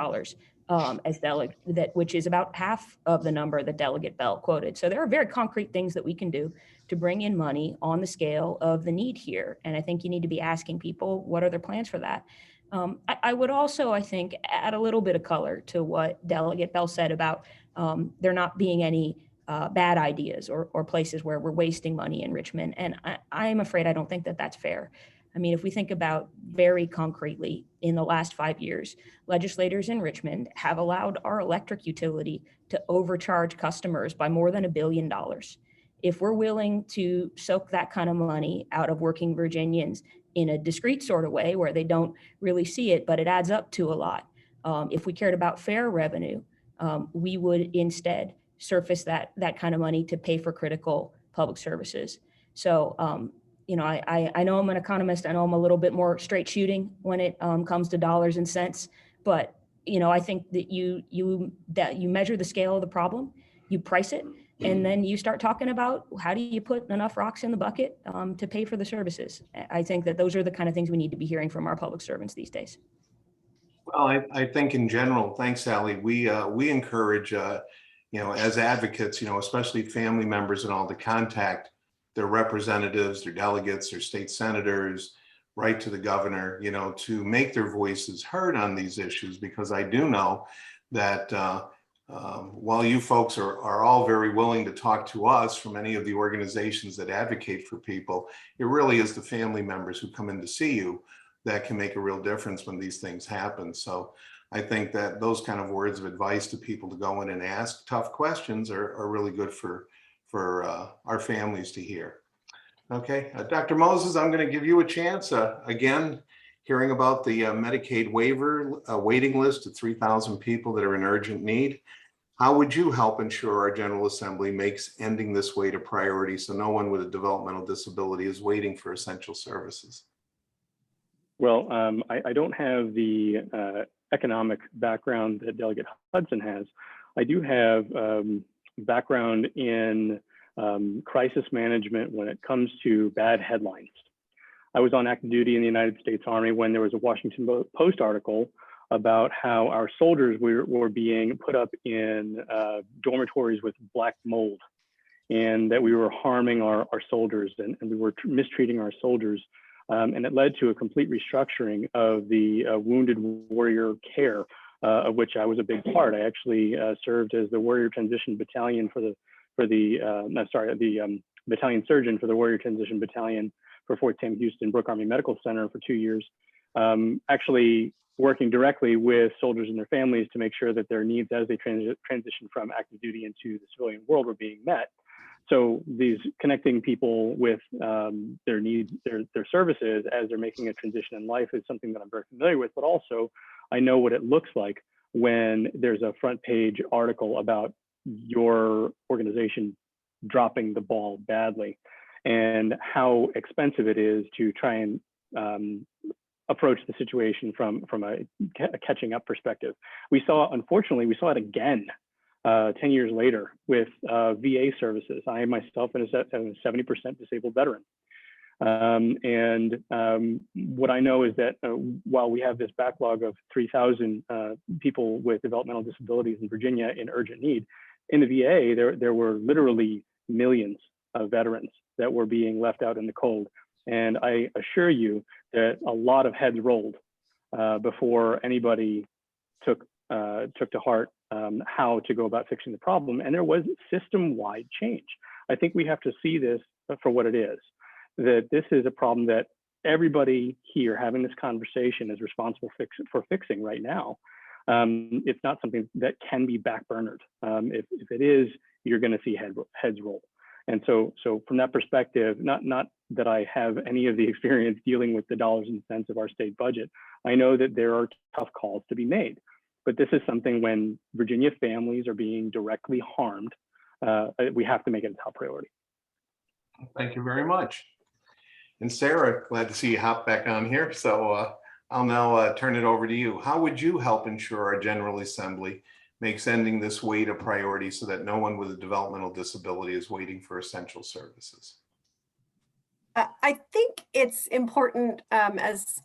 F: which is about half of the number that Delegate Bell quoted. So there are very concrete things that we can do to bring in money on the scale of the need here. And I think you need to be asking people, what are their plans for that? I would also, I think, add a little bit of color to what Delegate Bell said about there not being any bad ideas or places where we're wasting money in Richmond. And I'm afraid I don't think that that's fair. I mean, if we think about very concretely, in the last 5 years, legislators in Richmond have allowed our electric utility to overcharge customers by more than $1 billion. If we're willing to soak that kind of money out of working Virginians in a discrete sort of way where they don't really see it, but it adds up to a lot. If we cared about fair revenue, we would instead surface that kind of money to pay for critical public services. So, I know I'm an economist. I know I'm a little bit more straight shooting when it comes to dollars and cents, but I think that you measure the scale of the problem, you price it, and then you start talking about how do you put enough rocks in the bucket to pay for the services. I think that those are the kind of things we need to be hearing from our public servants these days.
B: Well, I think in general, thanks, Sally. We encourage, as advocates, especially family members and all, to contact their representatives, their delegates, their state senators, right to the governor, to make their voices heard on these issues, because I do know that while you folks are all very willing to talk to us from any of the organizations that advocate for people, it really is the family members who come in to see you that can make a real difference when these things happen. So I think that those kind of words of advice to people to go in and ask tough questions are really good for our families to hear. Okay, Dr. Moses, I'm going to give you a chance. Again, hearing about the Medicaid waiver waiting list of 3,000 people that are in urgent need. How would you help ensure our General Assembly makes ending this wait a priority so no one with a developmental disability is waiting for essential services?
G: Well, I don't have the economic background that Delegate Hudson has. I do have background in crisis management when it comes to bad headlines. I was on active duty in the United States Army when there was a Washington Post article about how our soldiers were being put up in dormitories with black mold, and that we were harming our soldiers, and we were mistreating our soldiers. And it led to a complete restructuring of the wounded warrior care, of which I was a big part. I actually served as the Warrior Transition Battalion battalion surgeon for the Warrior Transition Battalion for Fort Sam Houston Brooke Army Medical Center for 2 years, actually working directly with soldiers and their families to make sure that their needs as they transition from active duty into the civilian world were being met. So these connecting people with their needs, their services as they're making a transition in life is something that I'm very familiar with, but also I know what it looks like when there's a front page article about your organization dropping the ball badly, and how expensive it is to try and approach the situation from a catching up perspective. Unfortunately, we saw it again 10 years later with VA services. I myself am a 70% disabled veteran. What I know is that while we have this backlog of 3,000 people with developmental disabilities in Virginia in urgent need, in the VA, there were literally millions of veterans that were being left out in the cold. And I assure you that a lot of heads rolled before anybody took to heart how to go about fixing the problem. And there was system-wide change. I think we have to see this for what it is, that this is a problem that everybody here having this conversation is responsible for fixing right now. It's not something that can be backburnered. If it is, you're going to see heads roll. And so from that perspective, not that I have any of the experience dealing with the dollars and cents of our state budget, I know that there are tough calls to be made. But this is something when Virginia families are being directly harmed, we have to make it a top priority.
B: Thank you very much. And Sarah, glad to see you hop back on here. So I'll now turn it over to you. How would you help ensure our General Assembly makes ending this wait a priority so that no one with a developmental disability is waiting for essential services?
H: I think it's important, as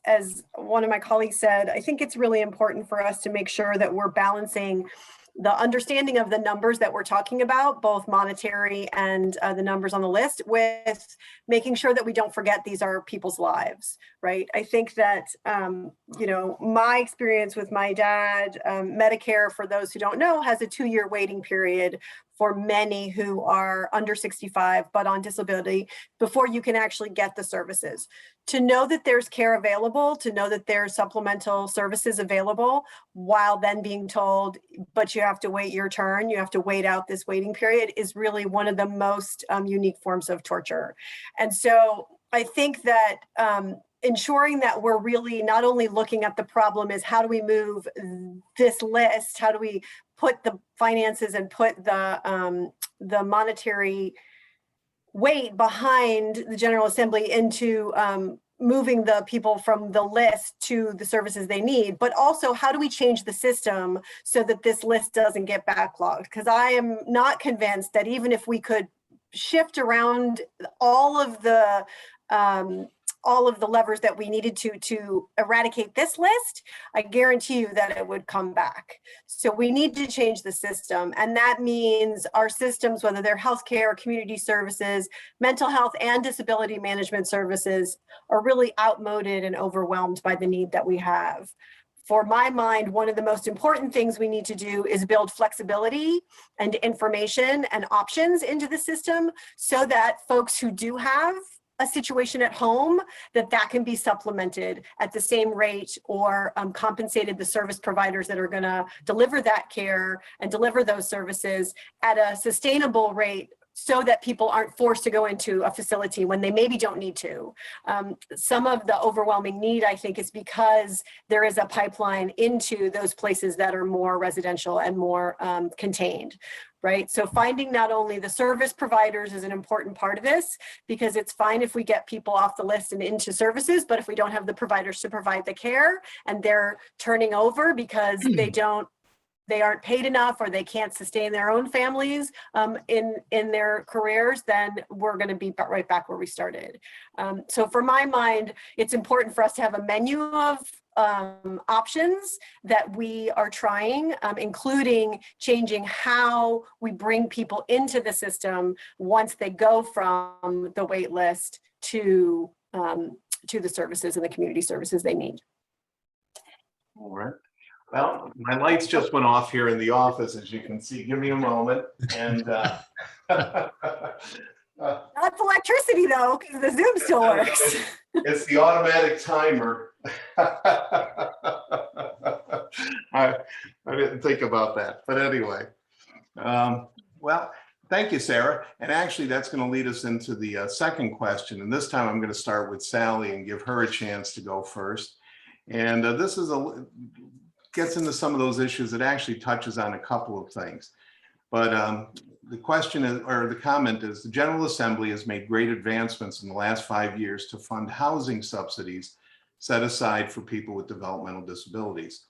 H: one of my colleagues said, I think it's really important for us to make sure that we're balancing the understanding of the numbers that we're talking about, both monetary and the numbers on the list, with making sure that we don't forget these are people's lives, right? I think that, my experience with my dad, Medicare, for those who don't know, has a 2-year waiting period for many who are under 65, but on disability, before you can actually get the services. To know that there's care available, to know that there's supplemental services available, while then being told, but you have to wait your turn, you have to wait out this waiting period, is really one of the most unique forms of torture. And so I think that ensuring that we're really not only looking at the problem is how do we move this list, how do we put the finances and put the monetary weight behind the General Assembly into moving the people from the list to the services they need, but also how do we change the system so that this list doesn't get backlogged? Because I am not convinced that even if we could shift around all of the levers that we needed to eradicate this list, I guarantee you that it would come back. So we need to change the system. And that means our systems, whether they're healthcare, community services, mental health, and disability management services, are really outmoded and overwhelmed by the need that we have. For my mind, one of the most important things we need to do is build flexibility and information and options into the system so that folks who do have a situation at home, that can be supplemented at the same rate, or compensated the service providers that are going to deliver that care and deliver those services at a sustainable rate, so that people aren't forced to go into a facility when they maybe don't need to. Some of the overwhelming need, I think, is because there is a pipeline into those places that are more residential and more contained. Right. So finding not only the service providers is an important part of this, because it's fine if we get people off the list and into services, but if we don't have the providers to provide the care and they're turning over because they aren't paid enough, or they can't sustain their own families in their careers, then we're going to be right back where we started. So for my mind, it's important for us to have a menu options that we are trying, including changing how we bring people into the system once they go from the wait list to the services and the community services they need.
B: All right. Well, my lights just went off here in the office, as you can see. Give me a moment. And
H: That's electricity though, because the Zoom still works.
B: it's the automatic timer. I didn't think about that, but anyway. Well, thank you, Sarah. And actually, that's going to lead us into the second question. And this time I'm going to start with Sally and give her a chance to go first. And this is gets into some of those issues that actually touches on a couple of things. But the question is, or the comment is, the General Assembly has made great advancements in the last 5 years to fund housing subsidies set aside for people with developmental disabilities.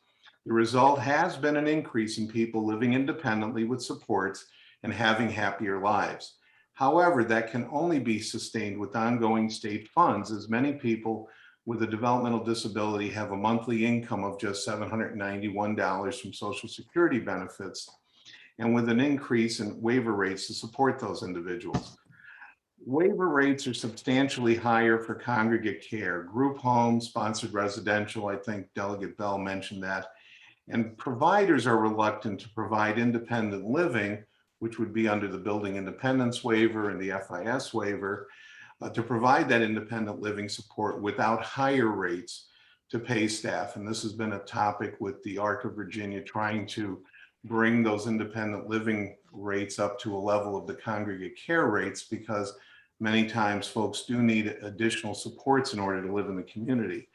B: The result has been an increase in people living independently with supports and having happier lives. However, that can only be sustained with ongoing state funds, as many people with a developmental disability have a monthly income of just $791 from Social Security benefits, and with an increase in waiver rates to support those individuals. Waiver rates are substantially higher for congregate care, group homes, sponsored residential. I think Delegate Bell mentioned that. And providers are reluctant to provide independent living, which would be under the Building Independence Waiver and the FIS waiver, to provide that independent living support without higher rates to pay staff. And this has been a topic with the ARC of Virginia, trying to bring those independent living rates up to a level of the congregate care rates, because many times folks do need additional supports in order to live in the community.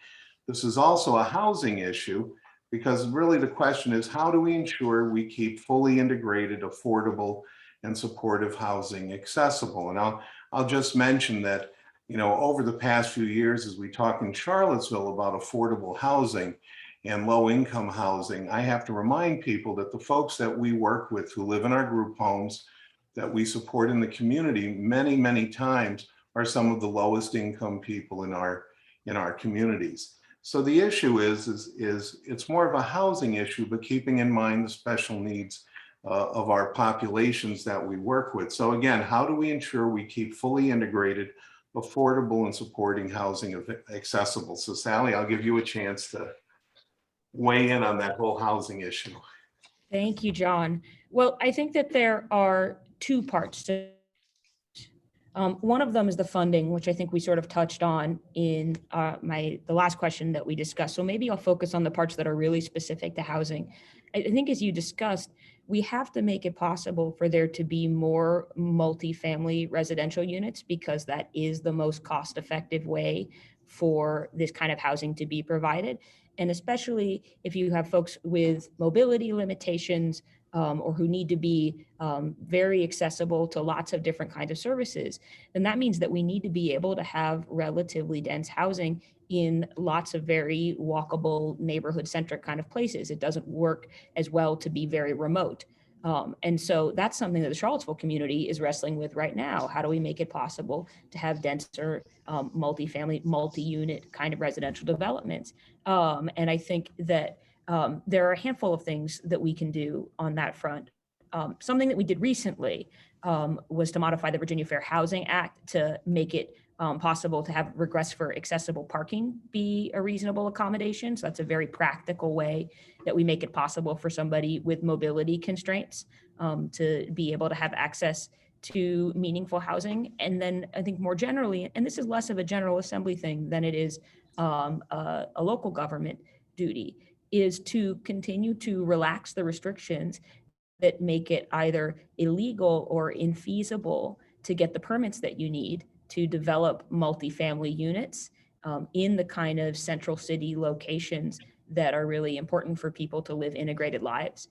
B: This is also a housing issue, because really the question is, how do we ensure we keep fully integrated, affordable, and supportive housing accessible? And I'll just mention that, you know, over the past few years, as we talk in Charlottesville about affordable housing and low income housing, I have to remind people that the folks that we work with who live in our group homes that we support in the community many, many times are some of the lowest income people in our communities. So the issue is it's more of a housing issue, but keeping in mind the special needs of our populations that we work with. So again, how do we ensure we keep fully integrated, affordable, and supporting housing accessible? So Sally, I'll give you a chance to weigh in on that whole housing issue.
F: Thank you, John. Well, I think that there are two parts to one of them is the funding, which I think we sort of touched on in the last question that we discussed. So maybe I'll focus on the parts that are really specific to housing. I think, as you discussed, we have to make it possible for there to be more multifamily residential units, because that is the most cost-effective way for this kind of housing to be provided. And especially if you have folks with mobility limitations, or who need to be very accessible to lots of different kinds of services, then that means that we need to be able to have relatively dense housing in lots of very walkable, neighborhood-centric kind of places. It doesn't work as well to be very remote. And so that's something that the Charlottesville community is wrestling with right now. How do we make it possible to have denser, multifamily, multi-unit kind of residential developments? And I think that there are a handful of things that we can do on that front. Something that we did recently was to modify the Virginia Fair Housing Act to make it possible to have requests for accessible parking be a reasonable accommodation. So that's a very practical way that we make it possible for somebody with mobility constraints to be able to have access to meaningful housing. And then I think more generally, and this is less of a General Assembly thing than it is a local government duty, is to continue to relax the restrictions that make it either illegal or infeasible to get the permits that you need to develop multifamily units in the kind of central city locations that are really important for people to live integrated lives.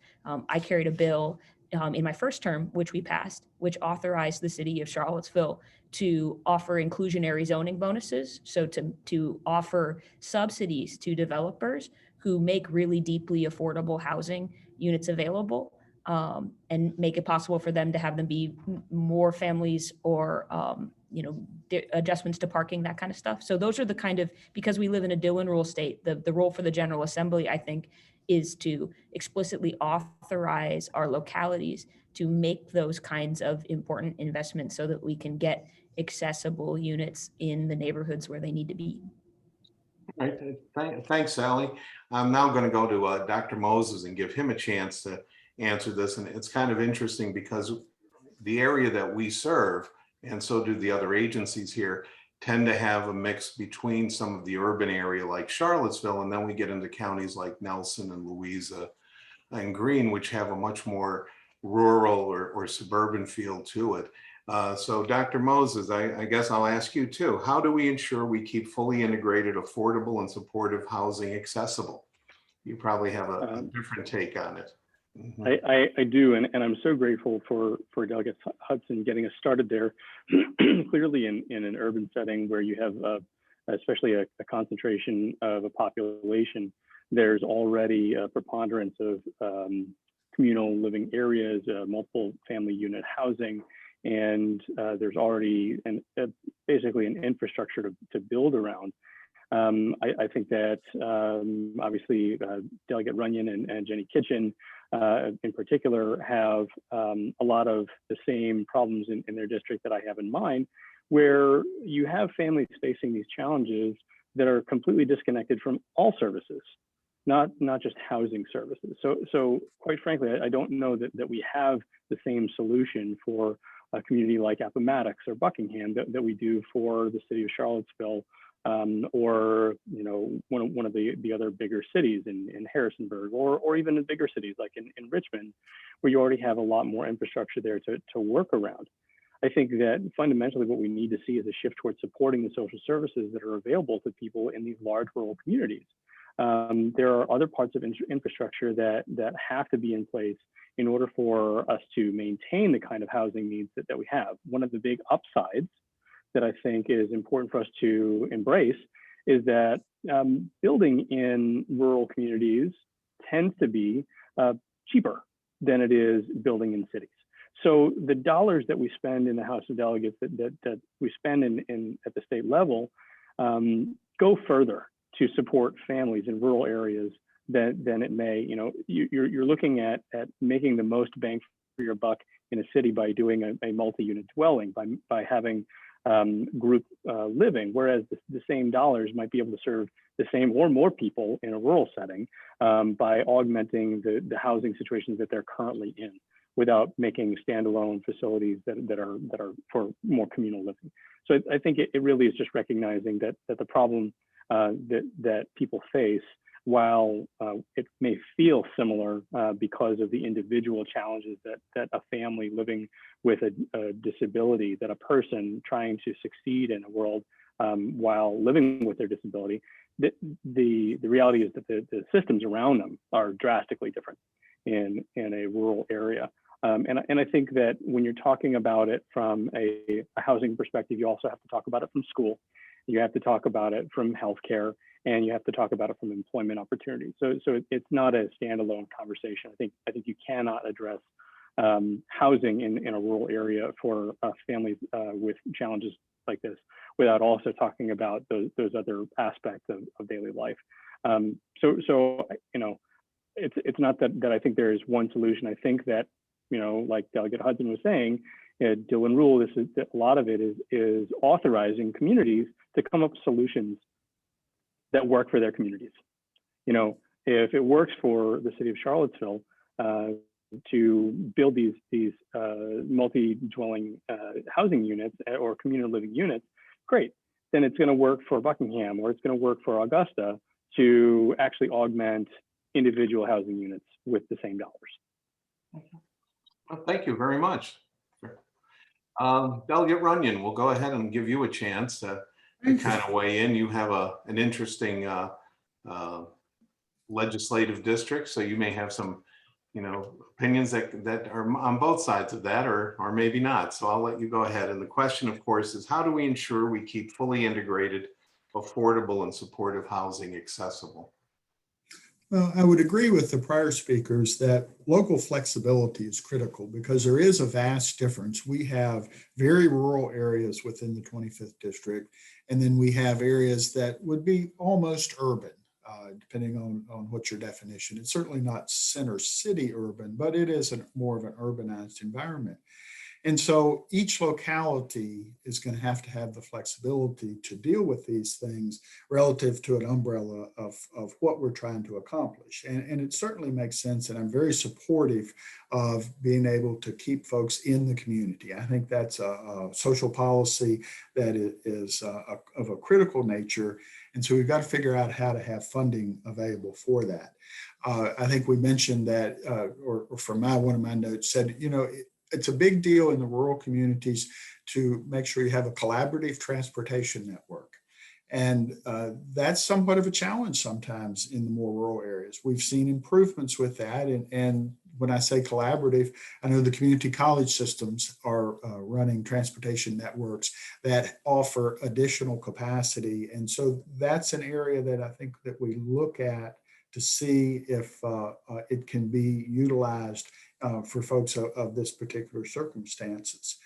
F: I carried a bill in my first term, which we passed, which authorized the city of Charlottesville to offer inclusionary zoning bonuses. So to offer subsidies to developers who make really deeply affordable housing units available, and make it possible for them to have them be more families or adjustments to parking, that kind of stuff. So those are the kind of, because we live in a Dillon rule state, the role for the General Assembly, I think, is to explicitly authorize our localities to make those kinds of important investments so that we can get accessible units in the neighborhoods where they need to be.
B: Right. Thanks, Sally. I'm now going to go to Dr. Moses and give him a chance to answer this. And it's kind of interesting because the area that we serve, and so do the other agencies here, tend to have a mix between some of the urban area like Charlottesville, and then we get into counties like Nelson and Louisa and Greene, which have a much more rural or suburban feel to it. So Dr. Moses, I guess I'll ask you too, how do we ensure we keep fully integrated, affordable and supportive housing accessible? You probably have a different take on it.
G: I do, and I'm so grateful for Delegate Hudson getting us started there. Clearly in an urban setting where you have especially a concentration of a population, there's already a preponderance of communal living areas, multiple family unit housing, and there's already basically an infrastructure to build around. I think that obviously Delegate Runyon and Jenny Kitchen in particular have a lot of the same problems in their district that I have in mind, where you have families facing these challenges that are completely disconnected from all services, not just housing services. So quite frankly, I don't know that we have the same solution for a community like Appomattox or Buckingham that we do for the city of Charlottesville, or one of the other bigger cities in Harrisonburg, or even in bigger cities like in Richmond, where you already have a lot more infrastructure there to work around. I think that fundamentally what we need to see is a shift towards supporting the social services that are available to people in these large rural communities. There are other parts of infrastructure that have to be in place in order for us to maintain the kind of housing needs that we have. One of the big upsides that I think is important for us to embrace is that building in rural communities tends to be cheaper than it is building in cities. So the dollars that we spend in the House of Delegates that we spend at the state level go further to support families in rural areas than it may. You're looking at making the most bang for your buck in a city by doing a multi-unit dwelling, by having group living, whereas the same dollars might be able to serve the same or more people in a rural setting by augmenting the housing situations that they're currently in, without making standalone facilities that are for more communal living. So I think it really is just recognizing that the problem that people face, while it may feel similar because of the individual challenges that a family living with a disability, that a person trying to succeed in a world while living with their disability, the reality is that the systems around them are drastically different in a rural area. And I think that when you're talking about it from a housing perspective, you also have to talk about it from school. You have to talk about it from healthcare, and you have to talk about it from employment opportunities. So it's not a standalone conversation. I think you cannot address housing in a rural area for families with challenges like this without also talking about those other aspects of daily life. So it's not that I think there is one solution. I think that, like Delegate Hudson was saying, Dillon Rule, a lot of it is authorizing communities to come up with solutions that work for their communities. If it works for the city of Charlottesville to build these multi-dwelling housing units or communal living units, great. Then it's going to work for Buckingham, or it's going to work for Augusta to actually augment individual housing units with the same dollars.
B: Well, thank you very much. Delegate Runyon, we'll go ahead and give you a chance to kind of weigh in. You have an interesting legislative district, so you may have some, opinions that are on both sides of that, or maybe not. So I'll let you go ahead. And the question, of course, is how do we ensure we keep fully integrated, affordable, and supportive housing accessible?
C: Well, I would agree with the prior speakers that local flexibility is critical because there is a vast difference. We have very rural areas within the 25th district, and then we have areas that would be almost urban, depending on what your definition. It's certainly not center city urban, but it is more of an urbanized environment. And so each locality is going to have the flexibility to deal with these things relative to an umbrella of what we're trying to accomplish. And it certainly makes sense. And I'm very supportive of being able to keep folks in the community. I think that's a social policy that is of a critical nature. And so we've got to figure out how to have funding available for that. I think we mentioned that, or from one of my notes said, it's a big deal in the rural communities to make sure you have a collaborative transportation network. And that's somewhat of a challenge sometimes in the more rural areas. We've seen improvements with that. And when I say collaborative, I know the community college systems are running transportation networks that offer additional capacity. And so that's an area that I think that we look at to see if it can be utilized for folks of this particular circumstances.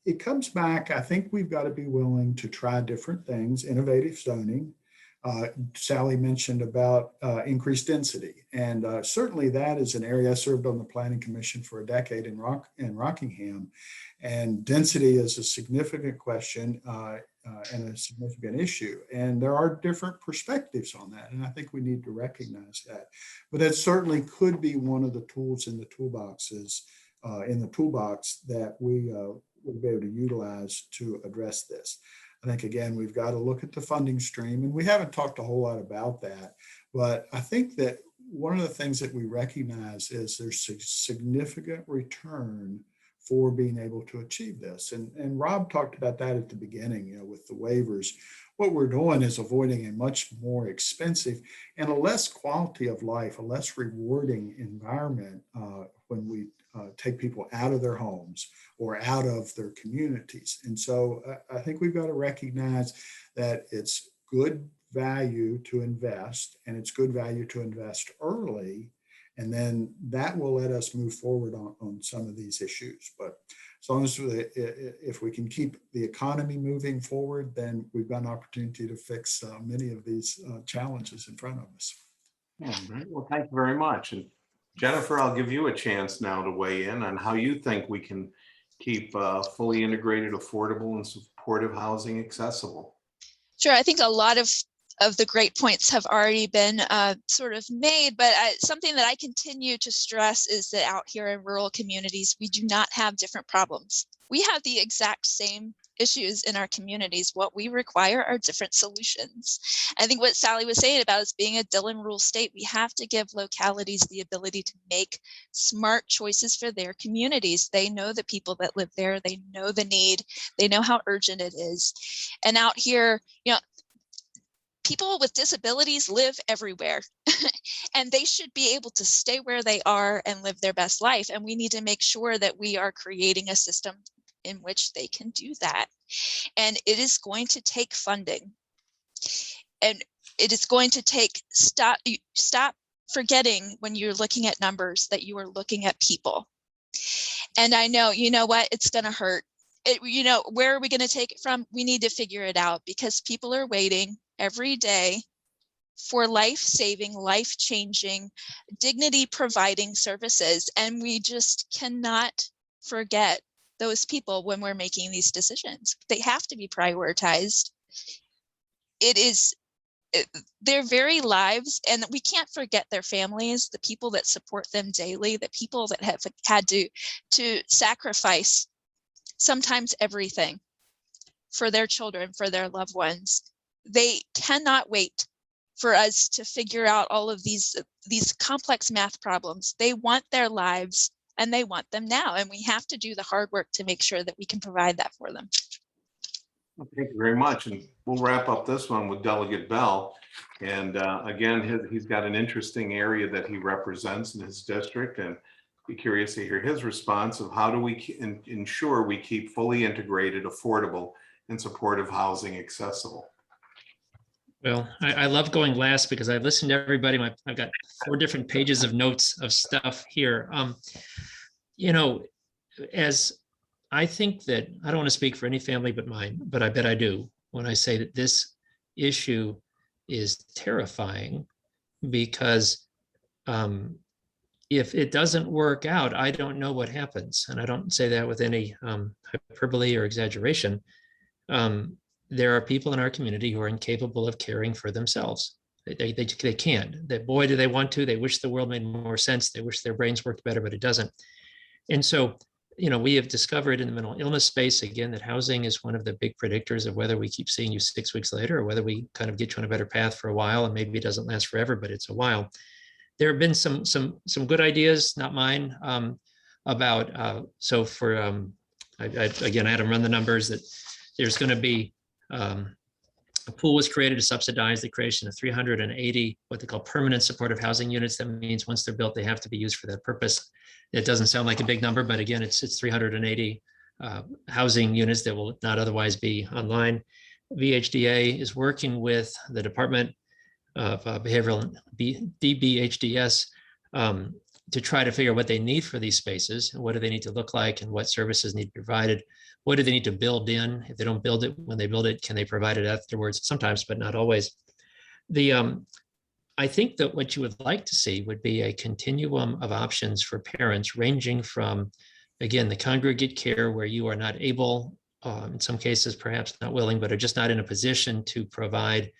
C: It comes back, I think we've got to be willing to try different things, innovative zoning. Sally mentioned about increased density, and certainly that is an area. I served on the Planning Commission for a decade in Rockingham, and density is a significant question and a significant issue. And there are different perspectives on that, and I think we need to recognize that. But that certainly could be one of the tools in the toolboxes, that we would be able to utilize to address this. I think, again, we've got to look at the funding stream, and we haven't talked a whole lot about that, but I think that one of the things that we recognize is there's a significant return for being able to achieve this. And Rob talked about that at the beginning, with the waivers. What we're doing is avoiding a much more expensive and a less quality of life, a less rewarding environment when we take people out of their homes or out of their communities. And so I think we've got to recognize that it's good value to invest, and it's good value to invest early. And then that will let us move forward on some of these issues. But as long as if we can keep the economy moving forward, then we've got an opportunity to fix many of these challenges in front of us.
B: Yeah, right. Well, thank you very much. And Jennifer, I'll give you a chance now to weigh in on how you think we can keep fully integrated, affordable, and supportive housing accessible.
E: Sure, I think a lot of the great points have already been sort of made, but something that I continue to stress is that out here in rural communities, we do not have different problems. We have the exact same issues in our communities. What we require are different solutions. I think what Sally was saying about us being a Dillon rural state, we have to give localities the ability to make smart choices for their communities. They know the people that live there, they know the need, they know how urgent it is. And out here, people with disabilities live everywhere and they should be able to stay where they are and live their best life. And we need to make sure that we are creating a system in which they can do that. And it is going to take funding. And it is going to take, stop forgetting when you're looking at numbers that you are looking at people. And I know, it's going to hurt. Where are we going to take it from? We need to figure it out because people are waiting every day for life-saving, life-changing, dignity-providing services. And we just cannot forget those people when we're making these decisions. They have to be prioritized. Their very lives, and we can't forget their families, the people that support them daily, the people that have had to sacrifice sometimes everything for their children, for their loved ones. They cannot wait for us to figure out all of these complex math problems. They want their lives and they want them now. And we have to do the hard work to make sure that we can provide that for them.
B: Well, thank you very much. And we'll wrap up this one with Delegate Bell. And again, he's got an interesting area that he represents in his district, and be curious to hear his response of how do we ensure we keep fully integrated, affordable, and supportive housing accessible.
D: Well, I love going last because I've listened to everybody. I've got 4 different pages of notes of stuff here. You know, as I think that, I don't want to speak for any family but mine, but I bet I do when I say that this issue is terrifying, because if it doesn't work out, I don't know what happens. And I don't say that with any hyperbole or exaggeration. There are people in our community who are incapable of caring for themselves. They can't. That, boy, do they want to. They wish the world made more sense. They wish their brains worked better, but it doesn't. And so, we have discovered in the mental illness space, again, that housing is one of the big predictors of whether we keep seeing you 6 weeks later, or whether we kind of get you on a better path for a while, and maybe it doesn't last forever, but it's a while. There have been some good ideas, not mine, about, so for, again, I had to run the numbers that there's going to be, a pool was created to subsidize the creation of 380 what they call permanent supportive housing units. That means once they're built, they have to be used for that purpose. It doesn't sound like a big number, but again, it's 380 housing units that will not otherwise be online. VHDA is working with the Department of Behavioral DBHDS to try to figure out what they need for these spaces, and what do they need to look like, and what services need to be provided. What do they need to build in? If they don't build it, when they build it, can they provide it afterwards? Sometimes, but not always. I think that what you would like to see would be a continuum of options for parents, ranging from, again, the congregate care where you are not able, in some cases, perhaps not willing, but are just not in a position to provide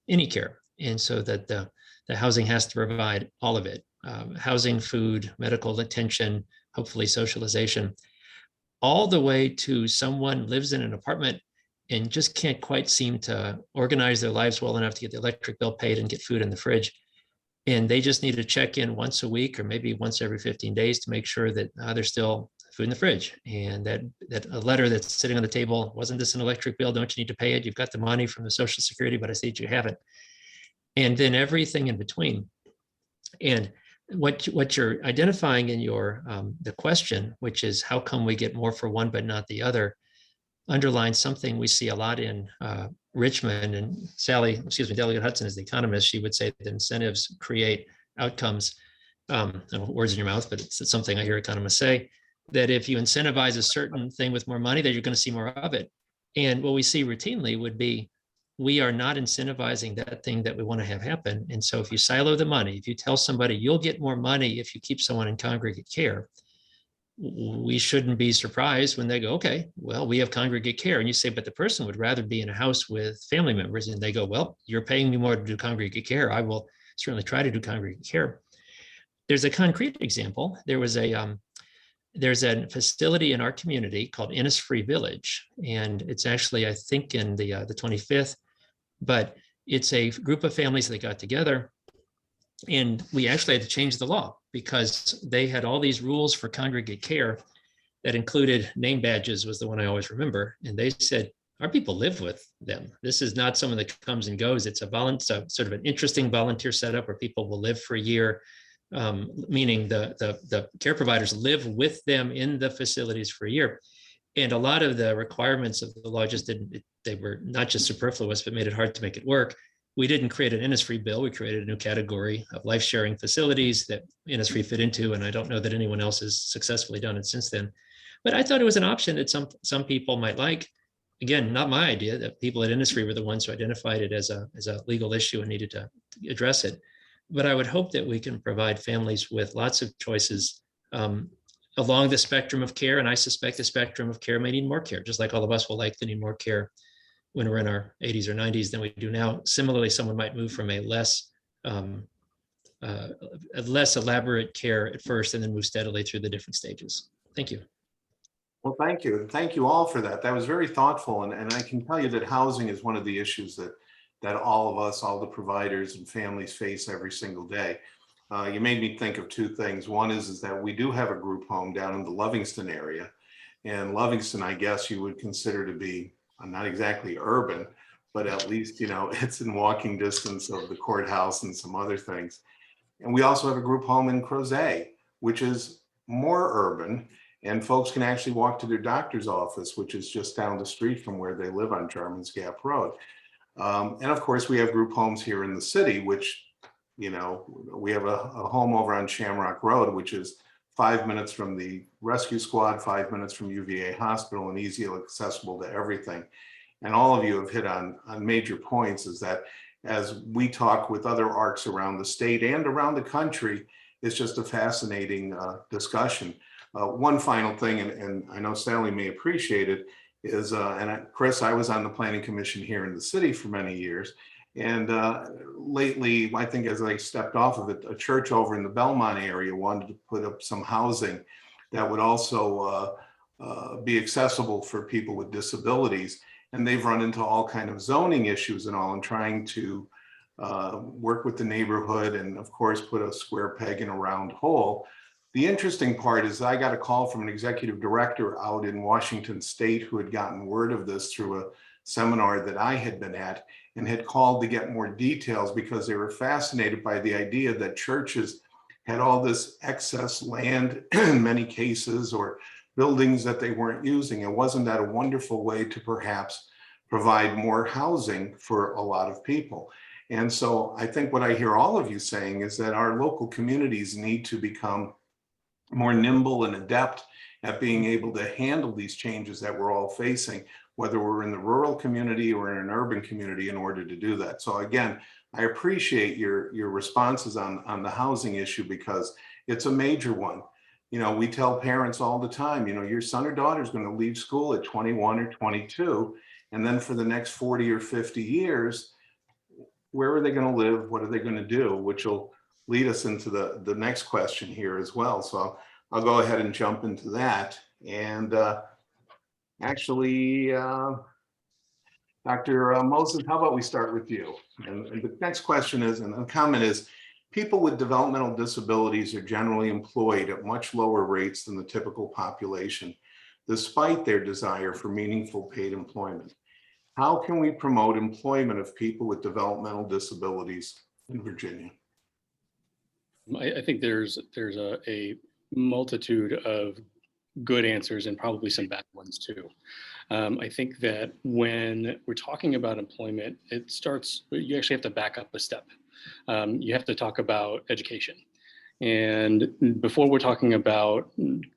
D: any care. And so that the housing has to provide all of it, housing, food, medical attention, hopefully socialization, all the way to someone lives in an apartment and just can't quite seem to organize their lives well enough to get the electric bill paid and get food in the fridge. And they just need to check in once a week, or maybe once every 15 days to make sure that there's still food in the fridge, and that a letter that's sitting on the table, wasn't this an electric bill? Don't you need to pay it? You've got the money from the Social Security, but I see that you haven't. And then everything in between. And what you're identifying in your the question, which is how come we get more for one but not the other, underlines something we see a lot in Richmond. And Delegate Hudson is the economist. She would say that incentives create outcomes. I don't know, words in your mouth, but it's something I hear economists say, that if you incentivize a certain thing with more money, that you're going to see more of it. And what we see routinely would be, we are not incentivizing that thing that we want to have happen. And so if you silo the money, if you tell somebody you'll get more money if you keep someone in congregate care, we shouldn't be surprised when they go, okay, well, we have congregate care. And you say, but the person would rather be in a house with family members. And they go, well, you're paying me more to do congregate care. I will certainly try to do congregate care. There's a concrete example. There's a facility in our community called Innisfree Village. And it's actually, I think, in the 25th, but it's a group of families that got together. And we actually had to change the law because they had all these rules for congregate care that included name badges, was the one I always remember. And they said, our people live with them. This is not someone that comes and goes. It's sort of an interesting volunteer setup where people will live for a year, meaning the care providers live with them in the facilities for a year. And a lot of the requirements of the law they were not just superfluous, but made it hard to make it work. We didn't create an Innisfree bill. We created a new category of life sharing facilities that Innisfree fit into. And I don't know that anyone else has successfully done it since then. But I thought it was an option that some people might like. Again, not my idea. That people at Innisfree were the ones who identified it as a legal issue and needed to address it. But I would hope that we can provide families with lots of choices along the spectrum of care. And I suspect the spectrum of care may need more care, just like all of us will likely need more care when we're in our 80s or 90s than we do now. Similarly, someone might move from a less elaborate care at first and then move steadily through the different stages. Thank you.
B: Well, thank you. And thank you all for that. That was very thoughtful. And I can tell you that housing is one of the issues that all of us, all the providers and families face every single day. You made me think of two things. One is that we do have a group home down in the Livingston area. And Livingston, I guess you would consider to be not exactly urban, but at least, it's in walking distance of the courthouse and some other things. And we also have a group home in Crozet, which is more urban, and folks can actually walk to their doctor's office, which is just down the street from where they live on Jarman's Gap Road. And of course, we have group homes here in the city, which, you know, we have a home over on Shamrock Road, which is 5 minutes from the rescue squad, 5 minutes from UVA Hospital, and easily accessible to everything. And all of you have hit on major points, is that as we talk with other ARCs around the state and around the country, it's just a fascinating discussion. One final thing, and I know Sally may appreciate it, is, Chris, I was on the Planning Commission here in the city for many years. And lately, I think as I stepped off of it, a church over in the Belmont area wanted to put up some housing that would also be accessible for people with disabilities. And they've run into all kind of zoning issues and all, and trying to work with the neighborhood and of course put a square peg in a round hole. The interesting part is I got a call from an executive director out in Washington State who had gotten word of this through a seminar that I had been at, and had called to get more details because they were fascinated by the idea that churches had all this excess land in many cases, or buildings that they weren't using. And wasn't that a wonderful way to perhaps provide more housing for a lot of people? And so I think what I hear all of you saying is that our local communities need to become more nimble and adept at being able to handle these changes that we're all facing, whether we're in the rural community or in an urban community, in order to do that. So again, I appreciate your responses on the housing issue, because it's a major one. You know, we tell parents all the time, you know, your son or daughter is going to leave school at 21 or 22, and then for the next 40 or 50 years, where are they going to live? What are they going to do? Which will lead us into the next question here as well. So I'll go ahead and jump into that. And actually, Dr. Moses, how about we start with you? And the next question is, and the comment is, people with developmental disabilities are generally employed at much lower rates than the typical population, despite their desire for meaningful paid employment. How can we promote employment of people with developmental disabilities in Virginia?
G: I think there's a multitude of good answers and probably some bad ones too. I think that when we're talking about employment, it starts, you actually have to back up a step. You have to talk about education. And before we're talking about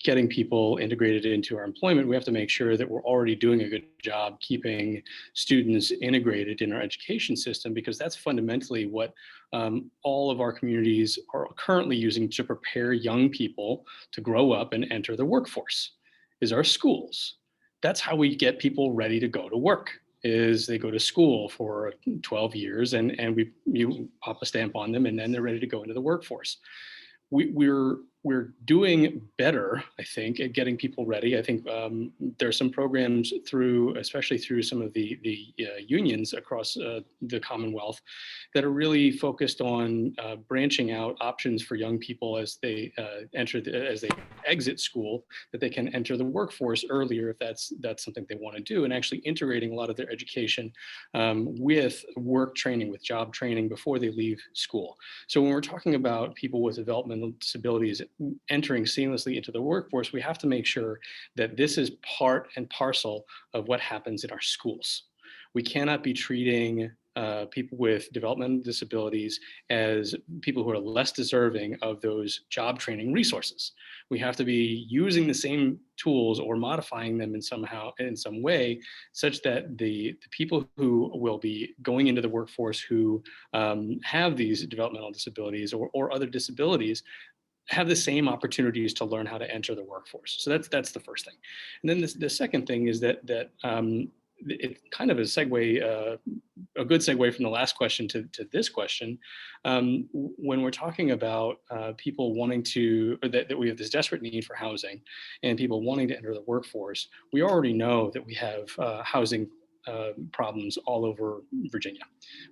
G: getting people integrated into our employment, we have to make sure that we're already doing a good job keeping students integrated in our education system, because that's fundamentally what all of our communities are currently using to prepare young people to grow up and enter the workforce, is our schools. That's how we get people ready to go to work, is they go to school for 12 years and you pop a stamp on them, and then they're ready to go into the workforce. We're doing better, I think, at getting people ready. I think there's some programs through, especially through some of the unions across the Commonwealth, that are really focused on branching out options for young people as they as they exit school, that they can enter the workforce earlier if that's something they want to do, and actually integrating a lot of their education with work training, with job training before they leave school. So when we're talking about people with developmental disabilities entering seamlessly into the workforce, we have to make sure that this is part and parcel of what happens in our schools. We cannot be treating people with developmental disabilities as people who are less deserving of those job training resources. We have to be using the same tools or modifying them in some way, such that the people who will be going into the workforce who have these developmental disabilities or other disabilities have the same opportunities to learn how to enter the workforce. So that's the first thing. And then the second thing is that it's kind of a segue, a good segue from the last question to this question. When we're talking about people wanting to, or that we have this desperate need for housing and people wanting to enter the workforce, we already know that we have housing problems all over Virginia.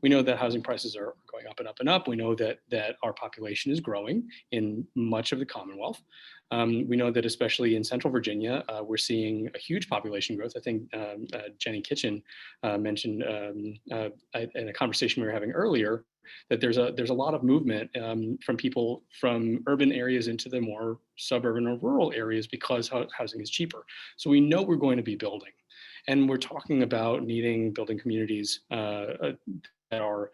G: We know that housing prices are going up and up and up. We know that our population is growing in much of the Commonwealth. We know that especially in Central Virginia, we're seeing a huge population growth. I think Jenny Kitching mentioned in a conversation we were having earlier that there's a lot of movement from people from urban areas into the more suburban or rural areas because housing is cheaper. So we know we're going to be building. And we're talking about needing building communities that are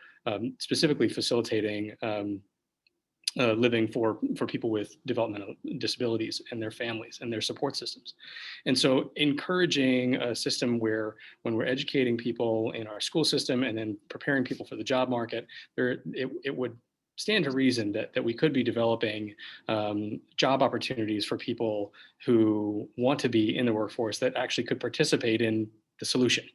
G: specifically facilitating living for people with developmental disabilities and their families and their support systems. And so encouraging a system where when we're educating people in our school system and then preparing people for the job market, it would stand to reason that we could be developing job opportunities for people who want to be in the workforce that actually could participate in the solution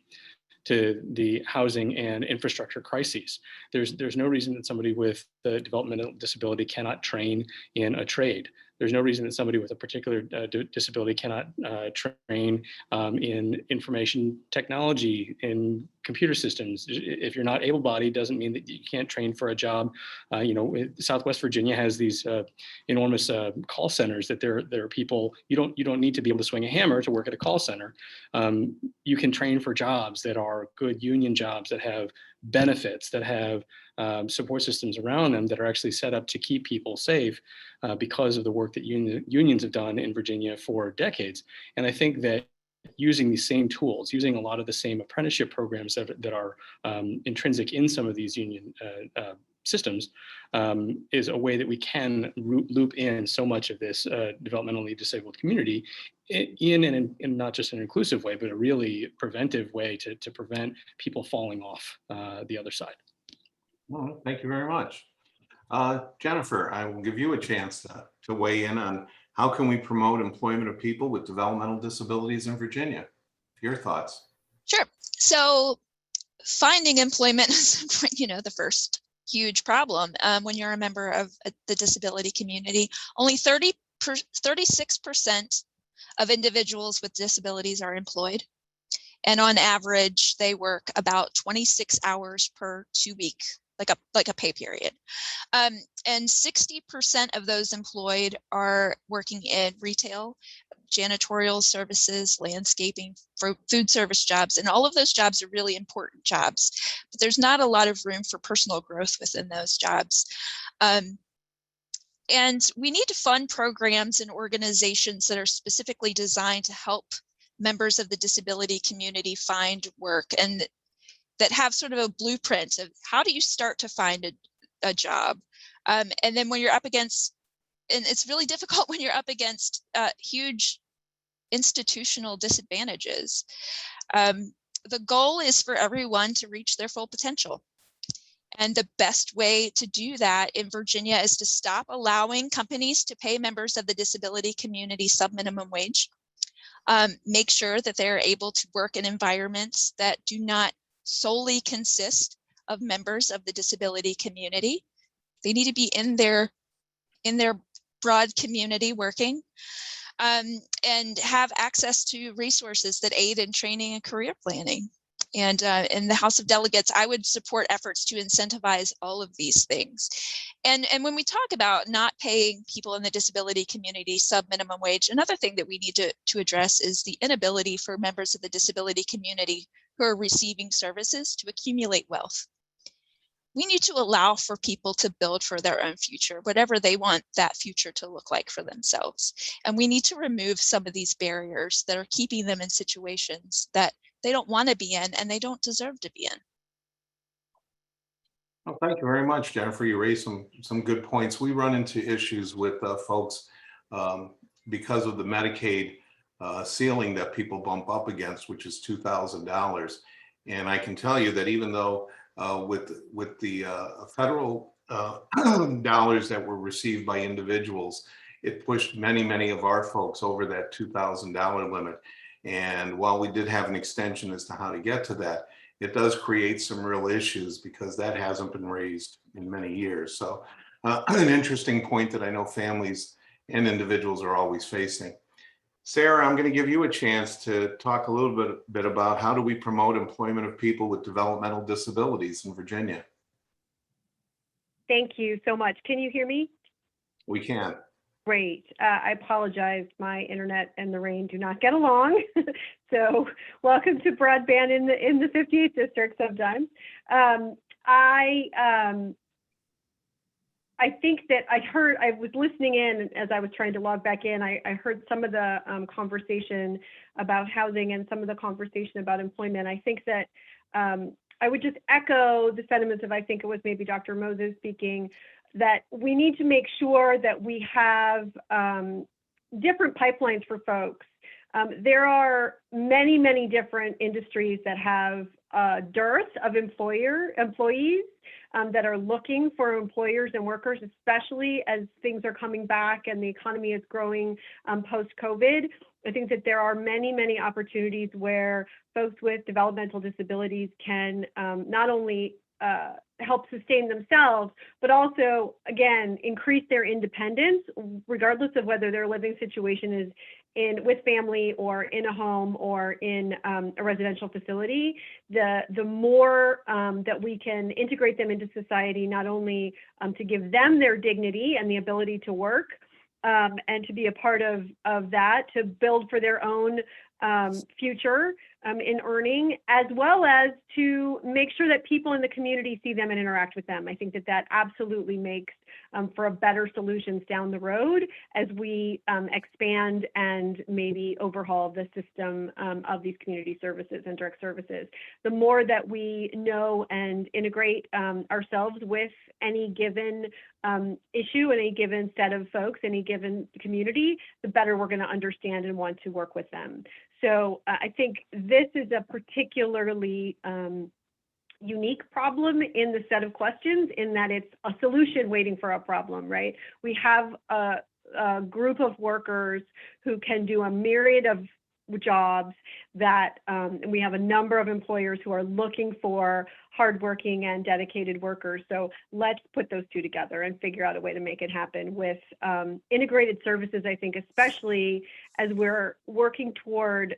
G: to the housing and infrastructure crises. There's no reason that somebody with a developmental disability cannot train in a trade. There's no reason that somebody with a particular disability cannot train in information technology, in computer systems. If you're not able-bodied, doesn't mean that you can't train for a job. Southwest Virginia has these enormous call centers that there are people, you don't need to be able to swing a hammer to work at a call center. You can train for jobs that are good union jobs, that have benefits, that have support systems around them that are actually set up to keep people safe because of the work that unions have done in Virginia for decades. And I think that using these same tools, using a lot of the same apprenticeship programs that are intrinsic in some of these union systems is a way that we can loop in so much of this developmentally disabled community in not just an inclusive way, but a really preventive way to prevent people falling off the other side.
B: Well, thank you very much. Jennifer, I will give you a chance to weigh in on how can we promote employment of people with developmental disabilities in Virginia? Your thoughts?
E: Sure. So finding employment is, the first huge problem when you're a member of the disability community. Only 36% of individuals with disabilities are employed. And on average, they work about 26 hours per 2 week, like a pay period. And 60% of those employed are working in retail, janitorial services, landscaping, food service jobs, and all of those jobs are really important jobs, but there's not a lot of room for personal growth within those jobs. And we need to fund programs and organizations that are specifically designed to help members of the disability community find work, and that have sort of a blueprint of how do you start to find a job. And then when you're up against, and it's really difficult when you're up against huge institutional disadvantages. The goal is for everyone to reach their full potential. And the best way to do that in Virginia is to stop allowing companies to pay members of the disability community sub-minimum wage. Make sure that they're able to work in environments that do not solely consist of members of the disability community. They need to be in their broad community working, and have access to resources that aid in training and career planning. And in the House of Delegates, I would support efforts to incentivize all of these things. And when we talk about not paying people in the disability community sub-minimum wage, another thing that we need to address is the inability for members of the disability community who are receiving services to accumulate wealth. We need to allow for people to build for their own future, whatever they want that future to look like for themselves. And we need to remove some of these barriers that are keeping them in situations that they don't want to be in and they don't deserve to be in.
B: Well, thank you very much, Jennifer. You raised some good points. We run into issues with folks because of the Medicaid ceiling that people bump up against, which is $2,000. And I can tell you that even though with the federal dollars that were received by individuals, it pushed many of our folks over that $2,000 limit. And while we did have an extension as to how to get to that, it does create some real issues because that hasn't been raised in many years. So an interesting point that I know families and individuals are always facing. Sarah, I'm going to give you a chance to talk a little bit about how do we promote employment of people with developmental disabilities in Virginia?
I: Thank you so much. Can you hear me?
B: We can.
I: Great. I apologize. My internet and the rain do not get along. So welcome to broadband in the 58th district sometimes. I I think that I was listening in as I was trying to log back in. I heard some of the conversation about housing and some of the conversation about employment. I think that I would just echo the sentiments of, I think it was maybe Dr. Moses speaking, that we need to make sure that we have different pipelines for folks. There are many, many different industries that have a dearth of employees that are looking for employers and workers, especially as things are coming back and the economy is growing post-COVID. I think that there are many, many opportunities where folks with developmental disabilities can not only help sustain themselves, but also, again, increase their independence, regardless of whether their living situation is with family or in a home or in a residential facility. The more that we can integrate them into society, not only to give them their dignity and the ability to work and to be a part of that, to build for their own future in earning, as well as to make sure that people in the community see them and interact with them. I think that that absolutely makes for a better solutions down the road as we expand and maybe overhaul the system of these community services and direct services. The more that we know and integrate ourselves with any given issue, any given set of folks, any given community, the better we're going to understand and want to work with them. So I think this is a particularly unique problem in the set of questions, in that it's a solution waiting for a problem, right? We have a group of workers who can do a myriad of jobs that and we have a number of employers who are looking for hardworking and dedicated workers. So let's put those two together and figure out a way to make it happen with integrated services. I think especially as we're working toward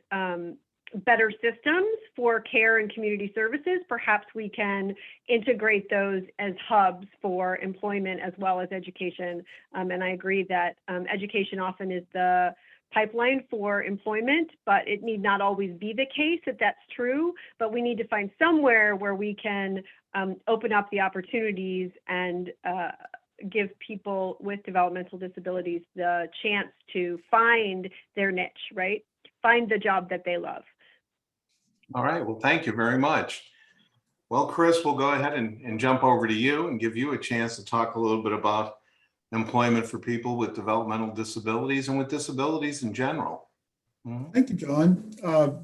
I: better systems for care and community services, perhaps we can integrate those as hubs for employment as well as education. And I agree that education often is the pipeline for employment, but it need not always be the case that that's true. But we need to find somewhere where we can open up the opportunities and give people with developmental disabilities the chance to find their niche, right? Find the job that they love.
B: All right, well, thank you very much. Well, Chris, we'll go ahead and jump over to you and give you a chance to talk a little bit about employment for people with developmental disabilities and with disabilities in general.
C: Thank you, John.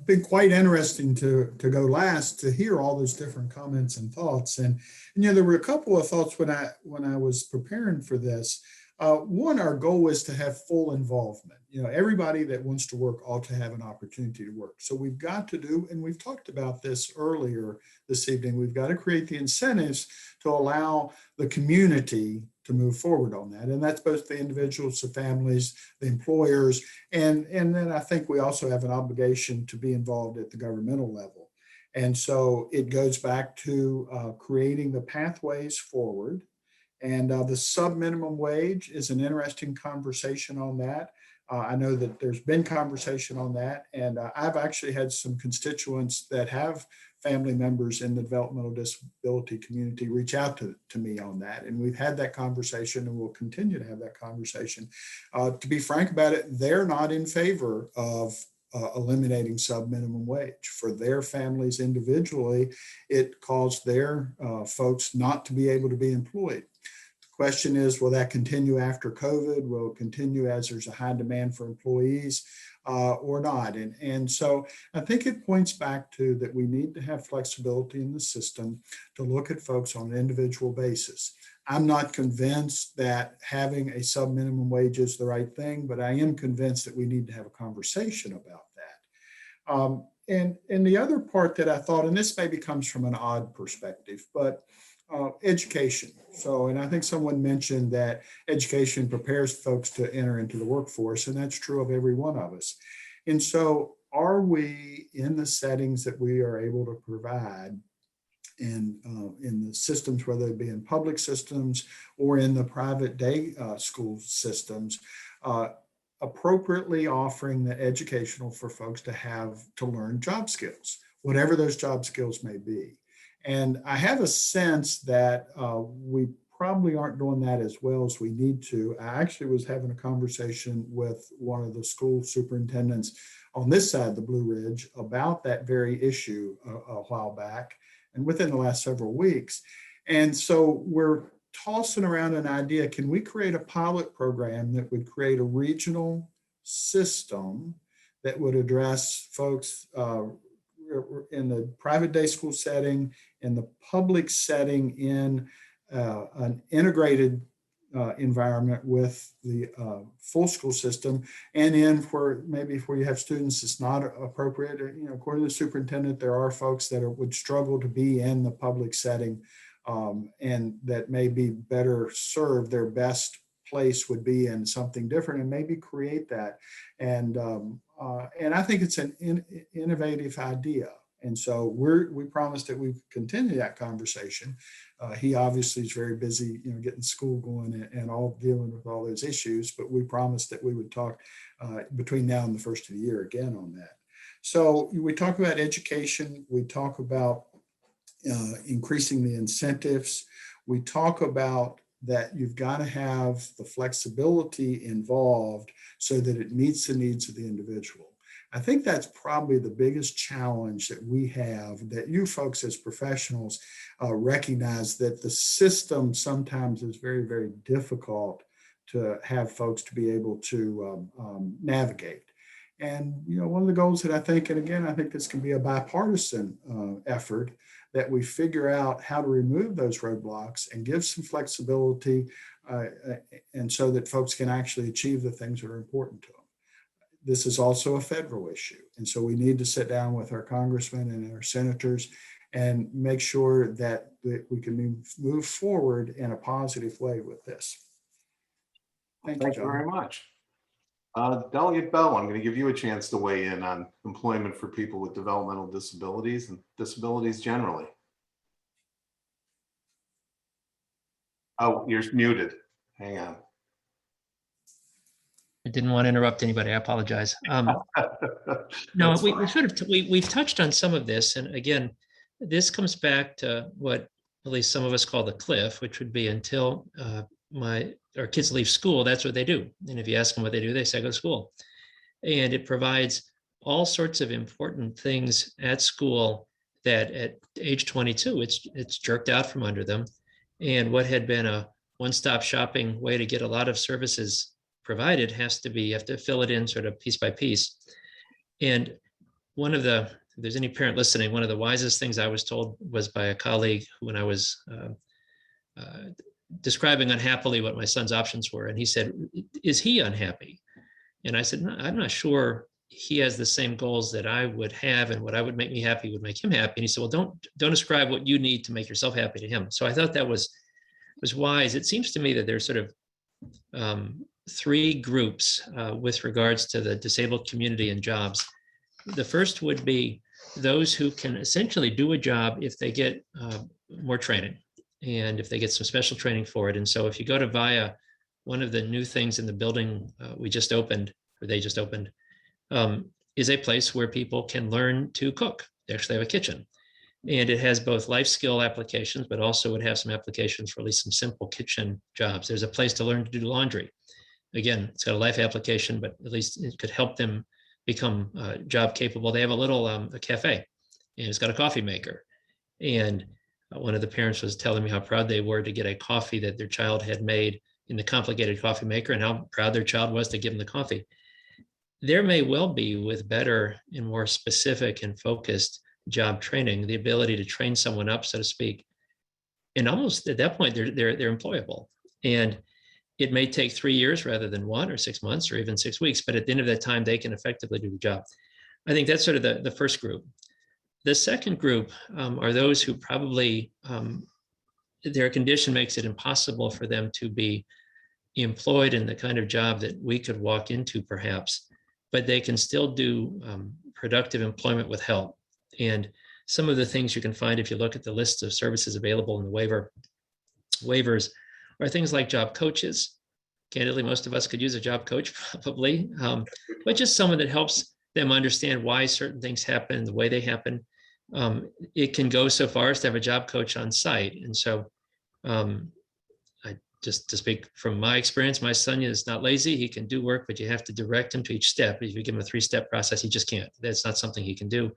C: Been quite interesting to go last to hear all those different comments and thoughts. And you know, there were a couple of thoughts when I was preparing for this. One, our goal is to have full involvement. You know, everybody that wants to work ought to have an opportunity to work. So we've got to do, and we've talked about this earlier this evening, we've got to create the incentives to allow the community to move forward on that. And that's both the individuals, the families, the employers, and then I think we also have an obligation to be involved at the governmental level. And so it goes back to creating the pathways forward. And the sub-minimum wage is an interesting conversation on that. I know that there's been conversation on that, and I've actually had some constituents that have family members in the developmental disability community reach out to me on that. And we've had that conversation and we'll continue to have that conversation. To be frank about it, they're not in favor of eliminating sub-minimum wage. For their families individually, it caused their folks not to be able to be employed. Question is, will that continue after COVID? Will it continue as there's a high demand for employees or not? And so I think it points back to that we need to have flexibility in the system to look at folks on an individual basis. I'm not convinced that having a sub-minimum wage is the right thing, but I am convinced that we need to have a conversation about that. And the other part that I thought, and this maybe comes from an odd perspective, but education. So, and I think someone mentioned that education prepares folks to enter into the workforce, and that's true of every one of us. And so are we in the settings that we are able to provide in the systems, whether it be in public systems or in the private day school systems, appropriately offering the educational for folks to learn job skills, whatever those job skills may be. And I have a sense that we probably aren't doing that as well as we need to. I actually was having a conversation with one of the school superintendents on this side of the Blue Ridge about that very issue a while back and within the last several weeks. And so we're tossing around an idea. Can we create a pilot program that would create a regional system that would address folks in the private day school setting, in the public setting, in an integrated environment with the full school system, and in for maybe where you have students it's not appropriate. According to the superintendent, there are folks that would struggle to be in the public setting, and that may be better served. Their best place would be in something different, and maybe create that. And I think it's an innovative idea. And so we promised that we continue that conversation. He obviously is very busy, getting school going and all dealing with all those issues, but we promised that we would talk between now and the first of the year again on that. So we talk about education. We talk about increasing the incentives. We talk about that you've got to have the flexibility involved so that it meets the needs of the individual. I think that's probably the biggest challenge that we have, that you folks as professionals recognize that the system sometimes is very, very difficult to have folks to be able to navigate. And, one of the goals that I think, and again, I think this can be a bipartisan effort, that we figure out how to remove those roadblocks and give some flexibility, and so that folks can actually achieve the things that are important to them. This is also a federal issue. And so we need to sit down with our congressmen and our senators and make sure that we can move forward in a positive way with this. Thank you,
B: Thank you very much. Delegate Bell, I'm going to give you a chance to weigh in on employment for people with developmental disabilities and disabilities generally. Oh, you're muted. Hang on.
D: I didn't want to interrupt anybody. I apologize. No, we've touched on some of this. And again, this comes back to what at least some of us call the cliff, which would be until our kids leave school, that's what they do. And if you ask them what they do, they say go to school. And it provides all sorts of important things at school that at age 22, it's jerked out from under them. And what had been a one-stop shopping way to get a lot of services provided you have to fill it in sort of piece by piece. And if there's any parent listening, one of the wisest things I was told was by a colleague when I was describing unhappily what my son's options were. And he said, is he unhappy? And I said, no, I'm not sure he has the same goals that I would have, and what I would make me happy would make him happy. And he said, well, don't describe what you need to make yourself happy to him. So I thought that was wise. It seems to me that there's sort of three groups with regards to the disabled community and jobs. The first would be those who can essentially do a job if they get more training and if they get some special training for it. And so if you go to VIA, one of the new things in the building we just opened, or they just opened, is a place where people can learn to cook. They actually have a kitchen. And it has both life skill applications, but also would have some applications for at least some simple kitchen jobs. There's a place to learn to do laundry. Again, it's got a life application, but at least it could help them become job capable. They have a little a cafe, and it's got a coffee maker. And one of the parents was telling me how proud they were to get a coffee that their child had made in the complicated coffee maker, and how proud their child was to give them the coffee. There may well be, with better and more specific and focused job training, the ability to train someone up, so to speak. And almost at that point, they're employable. And it may take 3 years rather than 1 or 6 months or even 6 weeks, but at the end of that time, they can effectively do the job. I think that's sort of the first group. The second group are those who probably, their condition makes it impossible for them to be employed in the kind of job that we could walk into perhaps, but they can still do productive employment with help. And some of the things you can find if you look at the list of services available in the waivers are things like job coaches. Candidly, most of us could use a job coach probably, but just someone that helps them understand why certain things happen, the way they happen. It can go so far as to have a job coach on site. And so just to speak from my experience, my son is not lazy. He can do work, but you have to direct him to each step. If you give him a 3-step process, he just can't. That's not something he can do.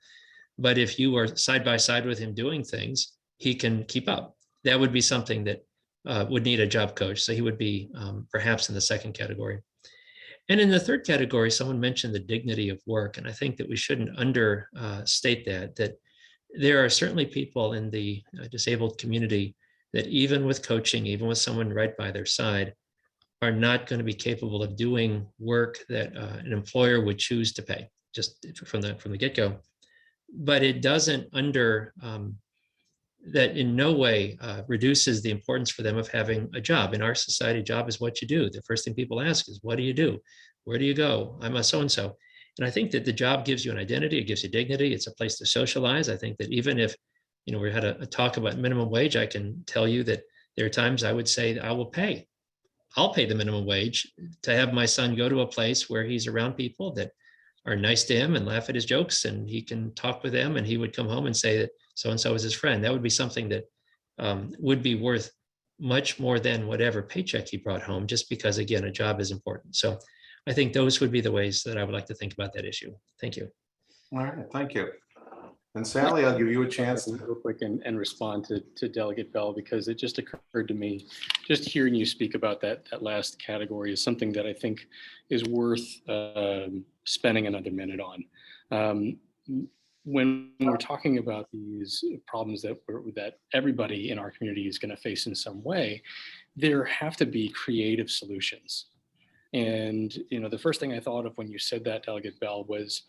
D: But if you are side by side with him doing things, he can keep up. That would be something that would need a job coach. So he would be perhaps in the second category. And in the third category, someone mentioned the dignity of work. And I think that we shouldn't understate that there are certainly people in the disabled community that even with coaching, even with someone right by their side, are not going to be capable of doing work that an employer would choose to pay, just from the get-go. But it doesn't that in no way reduces the importance for them of having a job. In our society, a job is what you do. The first thing people ask is, what do you do? Where do you go? I'm a so-and-so. And I think that the job gives you an identity, it gives you dignity, it's a place to socialize. I think that even if, we had a talk about minimum wage, I can tell you that there are times I would say that I'll pay the minimum wage to have my son go to a place where he's around people that are nice to him and laugh at his jokes, and he can talk with them, and he would come home and say that so-and-so is his friend. That would be something that would be worth much more than whatever paycheck he brought home, just because, again, a job is important. So I think those would be the ways that I would like to think about that issue. Thank you.
B: All right, thank you. And Sally, I'll give you a chance to
G: real quick and respond to Delegate Bell, because it just occurred to me, just hearing you speak about that last category is something that I think is worth spending another minute on. When we're talking about these problems that everybody in our community is going to face in some way, there have to be creative solutions. And the first thing I thought of when you said that, Delegate Bell, was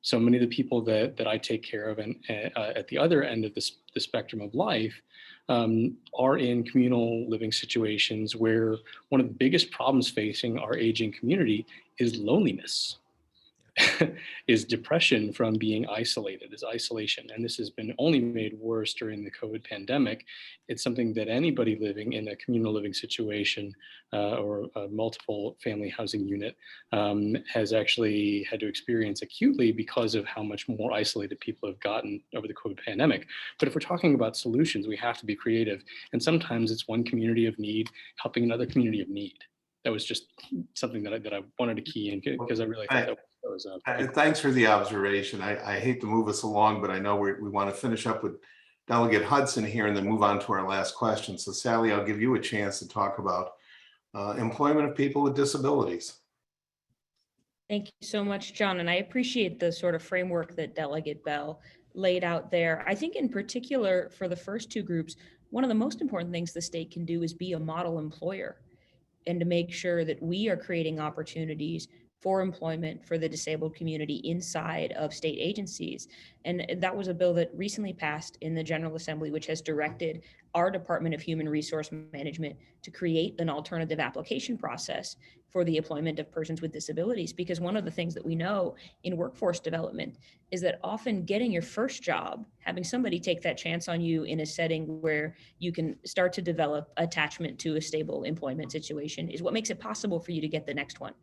G: so many of the people that I take care of and at the other end of the spectrum of life are in communal living situations where one of the biggest problems facing our aging community is loneliness, is depression from being isolated, is isolation. And this has been only made worse during the COVID pandemic. It's something that anybody living in a communal living situation or a multiple family housing unit has actually had to experience acutely because of how much more isolated people have gotten over the COVID pandemic. But if we're talking about solutions, we have to be creative. And sometimes it's one community of need helping another community of need. That was just something that I wanted to key in, because I really thought that was
B: thanks for the observation. I hate to move us along, but I know we want to finish up with Delegate Hudson here and then move on to our last question. So Sally, I'll give you a chance to talk about employment of people with disabilities.
F: Thank you so much, John. And I appreciate the sort of framework that Delegate Bell laid out there. I think in particular for the first two groups, one of the most important things the state can do is be a model employer, and to make sure that we are creating opportunities for employment for the disabled community inside of state agencies. And that was a bill that recently passed in the General Assembly, which has directed our Department of Human Resource Management to create an alternative application process for the employment of persons with disabilities. Because one of the things that we know in workforce development is that often getting your first job, having somebody take that chance on you in a setting where you can start to develop attachment to a stable employment situation, is what makes it possible for you to get the next one.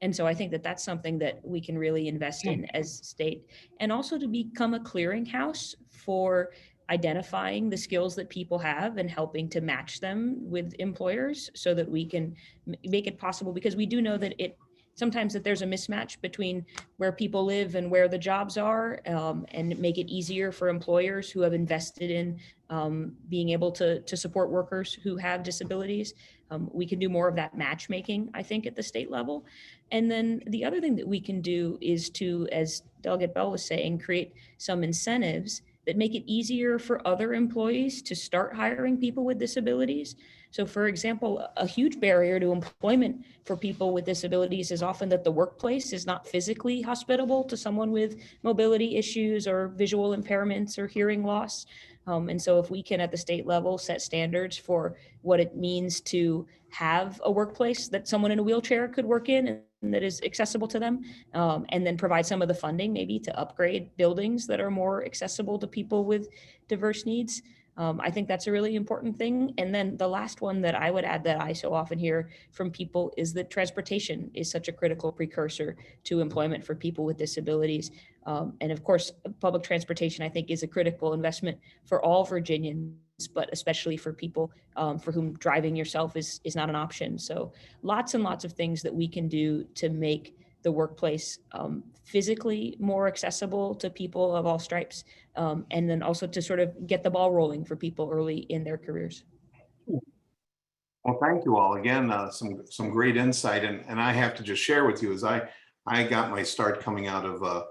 F: And so I think that that's something that we can really invest in as state, and also to become a clearinghouse for identifying the skills that people have and helping to match them with employers so that we can make it possible, because we do know that sometimes that there's a mismatch between where people live and where the jobs are, and make it easier for employers who have invested in being able to support workers who have disabilities. We can do more of that matchmaking, I think, at the state level. And then the other thing that we can do is to, as Delegate Bell was saying, create some incentives that make it easier for other employees to start hiring people with disabilities. So for example, a huge barrier to employment for people with disabilities is often that the workplace is not physically hospitable to someone with mobility issues or visual impairments or hearing loss. And so if we can at the state level set standards for what it means to have a workplace that someone in a wheelchair could work in and that is accessible to them, and then provide some of the funding maybe to upgrade buildings that are more accessible to people with diverse needs, I think that's a really important thing. And then the last one that I would add that I so often hear from people is that transportation is such a critical precursor to employment for people with disabilities. And of course, public transportation, I think, is a critical investment for all Virginians. but especially for people for whom driving yourself is not an option. So lots and lots of things that we can do to make the workplace physically more accessible to people of all stripes, and then also to sort of get the ball rolling for people early in their careers.
B: Well, thank you all again. Some great insight, and I have to just share with you as I got my start coming out of a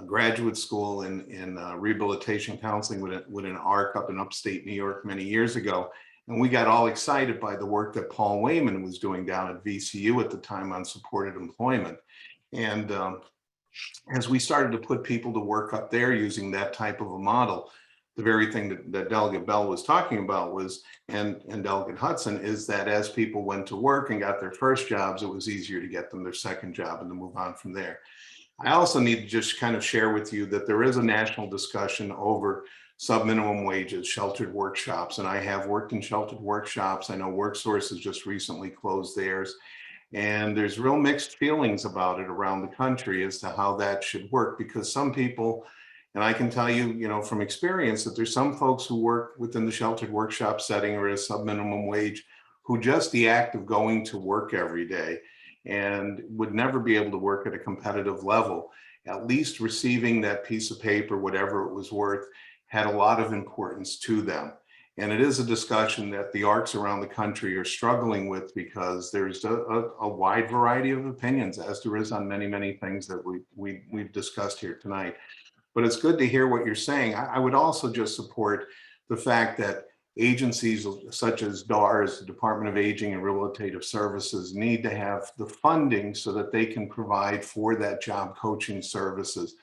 B: graduate school in rehabilitation counseling with an ARC up in upstate New York many years ago, and we got all excited by the work that Paul Wayman was doing down at VCU at the time on supported employment, and as we started to put people to work up there using that type of a model, the very thing that Delegate Bell was talking about was, and Delegate Hudson, is that as people went to work and got their first jobs, it was easier to get them their second job and to move on from there. I also need to just kind of share with you that there is a national discussion over sub-minimum wages, sheltered workshops, and I have worked in sheltered workshops. I know WorkSource has just recently closed theirs, and there's real mixed feelings about it around the country as to how that should work, because some people, and I can tell you, from experience, that there's some folks who work within the sheltered workshop setting or at a sub-minimum wage who just the act of going to work every day and would never be able to work at a competitive level, at least receiving that piece of paper, whatever it was worth, had a lot of importance to them. And it is a discussion that the ARCs around the country are struggling with, because there's a wide variety of opinions, as there is on many, many things that we've discussed here tonight. But it's good to hear what you're saying. I would also just support the fact that agencies such as DARS, the Department of Aging and Rehabilitative Services, need to have the funding so that they can provide for that job coaching services.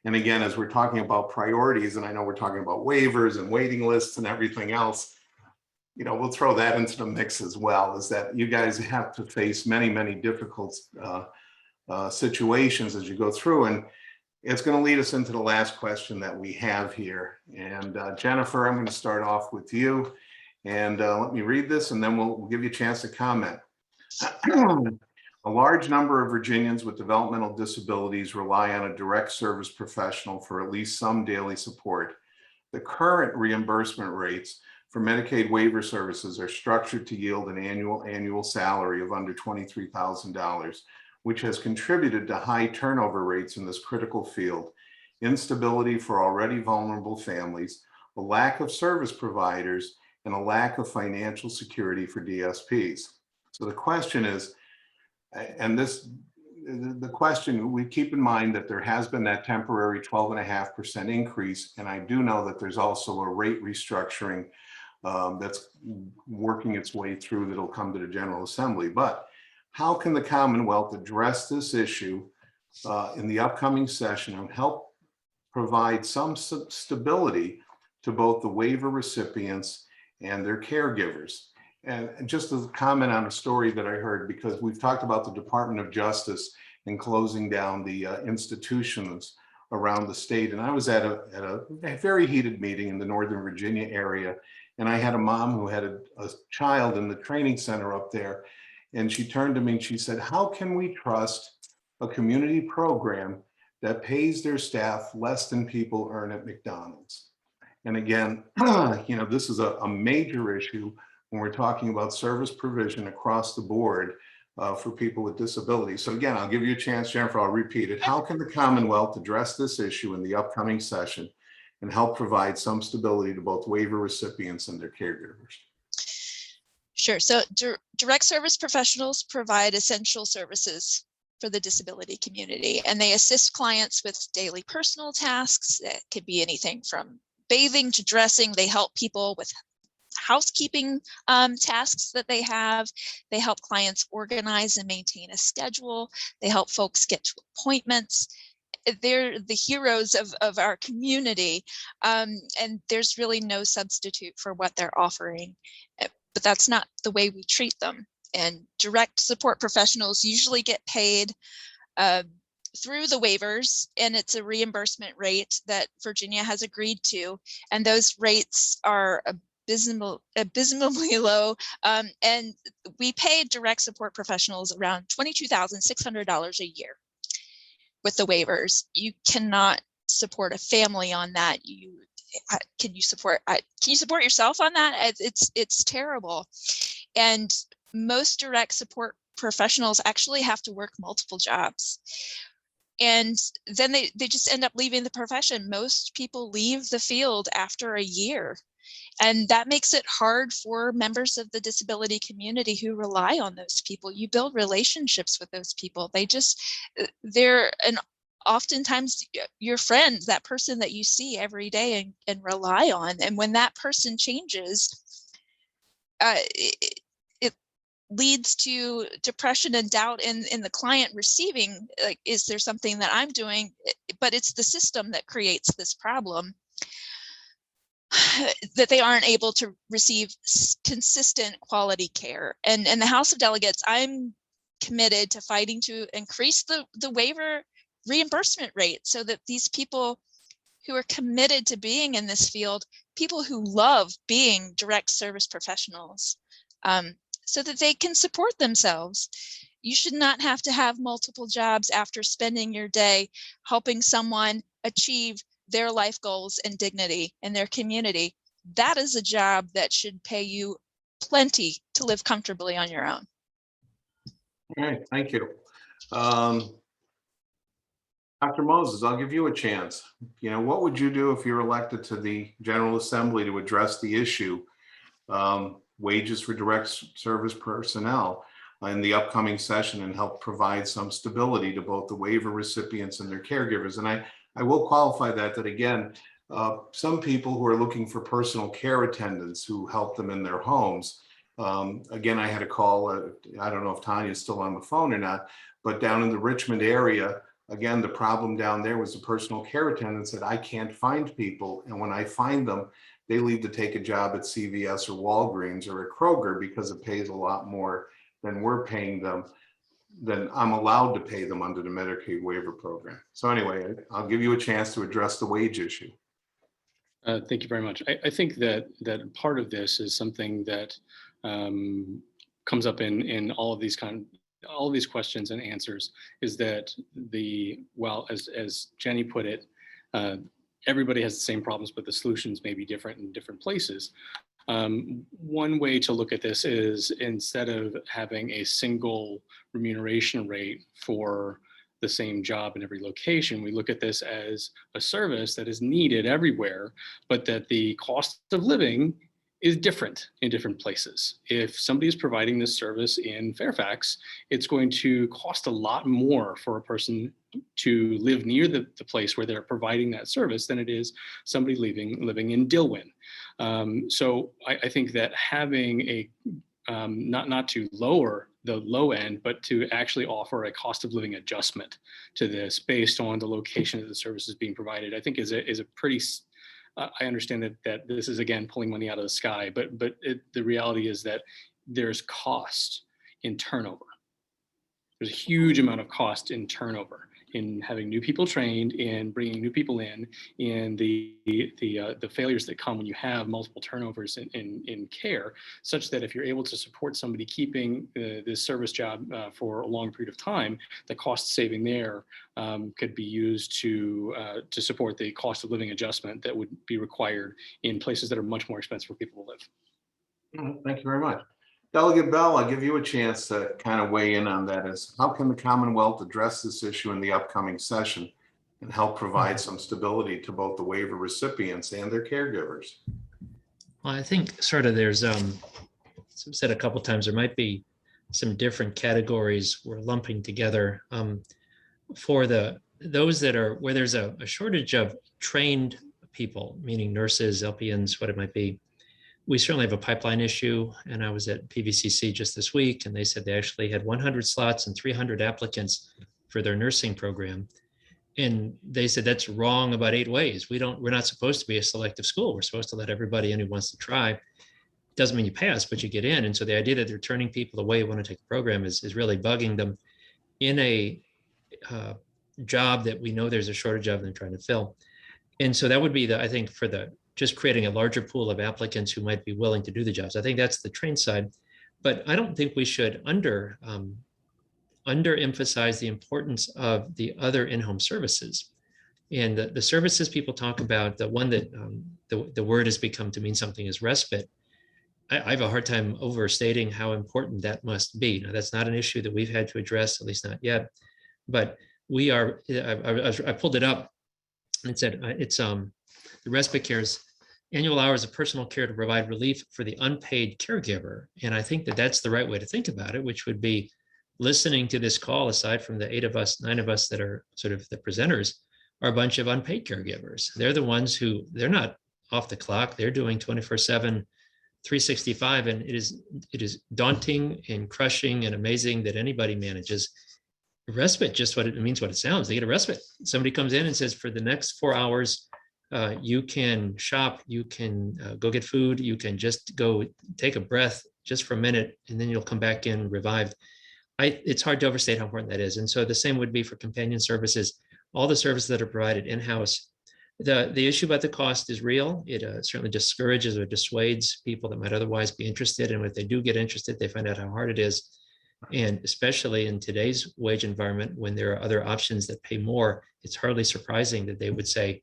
B: And again, as we're talking about priorities, and I know we're talking about waivers and waiting lists and everything else, we'll throw that into the mix as well, is that you guys have to face many, many difficult situations as you go through. And it's going to lead us into the last question that we have here. And Jennifer, I'm going to start off with you. And let me read this, and then we'll give you a chance to comment. A large number of Virginians with developmental disabilities rely on a direct service professional for at least some daily support. The current reimbursement rates for Medicaid waiver services are structured to yield an annual salary of under $23,000. which has contributed to high turnover rates in this critical field, instability for already vulnerable families, a lack of service providers, and a lack of financial security for DSPs. So the question is, the question, we keep in mind that there has been that temporary 12.5% increase, and I do know that there's also a rate restructuring that's working its way through that'll come to the General Assembly. But how can the Commonwealth address this issue in the upcoming session and help provide some stability to both the waiver recipients and their caregivers? And just a comment on a story that I heard, because we've talked about the Department of Justice and closing down the institutions around the state. And I was at a very heated meeting in the Northern Virginia area. And I had a mom who had a child in the training center up there. And she turned to me and she said, how can we trust a community program that pays their staff less than people earn at McDonald's? And again, this is a major issue when we're talking about service provision across the board for people with disabilities. So again, I'll give you a chance, Jennifer, I'll repeat it. How can the Commonwealth address this issue in the upcoming session and help provide some stability to both waiver recipients and their caregivers?
E: Sure. So direct service professionals provide essential services for the disability community, and they assist clients with daily personal tasks. That could be anything from bathing to dressing. They help people with housekeeping tasks that they have. They help clients organize and maintain a schedule. They help folks get to appointments. They're the heroes of our community, and there's really no substitute for what they're offering. But that's not the way we treat them. And direct support professionals usually get paid through the waivers, and it's a reimbursement rate that Virginia has agreed to. And those rates are abysmally low. And we pay direct support professionals around $22,600 a year with the waivers. You cannot support a family on that. can you support yourself on that? It's terrible. And most direct support professionals actually have to work multiple jobs. And then they just end up leaving the profession. Most people leave the field after a year. And that makes it hard for members of the disability community who rely on those people. You build relationships with those people. They're oftentimes your friend, that person that you see every day and rely on. And when that person changes, it leads to depression and doubt in the client receiving, like, is there something that I'm doing? But it's the system that creates this problem, that they aren't able to receive consistent quality care. And in the House of Delegates, I'm committed to fighting to increase the waiver reimbursement rate so that these people who are committed to being in this field, people who love being direct service professionals, so that they can support themselves. You should not have to have multiple jobs after spending your day helping someone achieve their life goals and dignity in their community. That is a job that should pay you plenty to live comfortably on your own.
B: All right, thank you. Dr. Moses, I'll give you a chance. What would you do if you're elected to the General Assembly to address the issue, wages for direct service personnel in the upcoming session, and help provide some stability to both the waiver recipients and their caregivers? And I will qualify that again, some people who are looking for personal care attendants who help them in their homes. Again, I had a call, I don't know if Tanya's still on the phone or not, but down in the Richmond area, again, the problem down there was the personal care attendants that I can't find people. And when I find them, they leave to take a job at CVS or Walgreens or at Kroger because it pays a lot more than we're paying them, than I'm allowed to pay them under the Medicaid waiver program. So anyway, I'll give you a chance to address the wage issue.
J: Thank you very much. I think that part of this is something that comes up in all of these questions and answers, is that as Jenny put it, everybody has the same problems, but the solutions may be different in different places. One way to look at this is, instead of having a single remuneration rate for the same job in every location, we look at this as a service that is needed everywhere, but that the cost of living is different in different places. If somebody is providing this service in Fairfax, it's going to cost a lot more for a person to live near the place where they're providing that service than it is somebody living in Dillwyn. So I think that having a, not to lower the low end, but to actually offer a cost of living adjustment to this based on the location of the services being provided, I think is a pretty, I understand that this is, again, pulling money out of the sky, but the reality is that there's cost in turnover. There's a huge amount of cost in turnover, in having new people trained, in bringing new people in the failures that come when you have multiple turnovers in care, such that if you're able to support somebody keeping this service job for a long period of time, the cost saving there could be used to support the cost of living adjustment that would be required in places that are much more expensive for people to live.
B: Thank you very much. Delegate Bell, I'll give you a chance to kind of weigh in on that. Is how can the Commonwealth address this issue in the upcoming session and help provide some stability to both the waiver recipients and their caregivers?
D: Well, I think sort of there's, said a couple times, there might be some different categories we're lumping together for those that are where there's a shortage of trained people, meaning nurses, LPNs, what it might be. We certainly have a pipeline issue, and I was at PVCC just this week, and they said they actually had 100 slots and 300 applicants for their nursing program. And they said that's wrong about 8 ways. We're not supposed to be a selective school. We're supposed to let everybody in who wants to try. Doesn't mean you pass, but you get in. And so the idea that they're turning people away who want to take the program is really bugging them in a job that we know there's a shortage of and they're trying to fill. And so that would be I think for just creating a larger pool of applicants who might be willing to do the jobs. I think that's the trained side, but I don't think we should underemphasize the importance of the other in-home services. And the services people talk about, the one that the word has become to mean something is respite. I have a hard time overstating how important that must be. Now, that's not an issue that we've had to address, at least not yet. But we are, I pulled it up and it said it's the respite care's annual hours of personal care to provide relief for the unpaid caregiver. And I think that that's the right way to think about it, which would be listening to this call, aside from the 9 of us that are sort of the presenters, are a bunch of unpaid caregivers. They're the ones who, they're not off the clock. They're doing 24/7, 365. And it is daunting and crushing and amazing that anybody manages respite. Just what it means, what it sounds. They get a respite. Somebody comes in and says, for the next 4 hours, you can shop, you can go get food, you can just go take a breath just for a minute, and then you'll come back in revived. It's hard to overstate how important that is. And so the same would be for companion services, all the services that are provided in-house. The issue about the cost is real. It certainly discourages or dissuades people that might otherwise be interested. And if they do get interested, they find out how hard it is. And especially in today's wage environment, when there are other options that pay more, it's hardly surprising that they would say,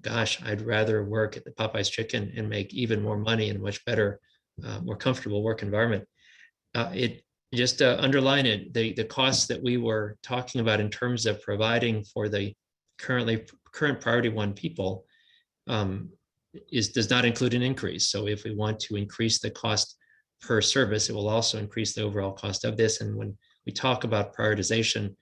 D: gosh, I'd rather work at the Popeye's Chicken and make even more money and much better, more comfortable work environment. It just underline it, the costs that we were talking about in terms of providing for the current priority 1 people does not include an increase. So if we want to increase the cost per service, it will also increase the overall cost of this. And when we talk about prioritization,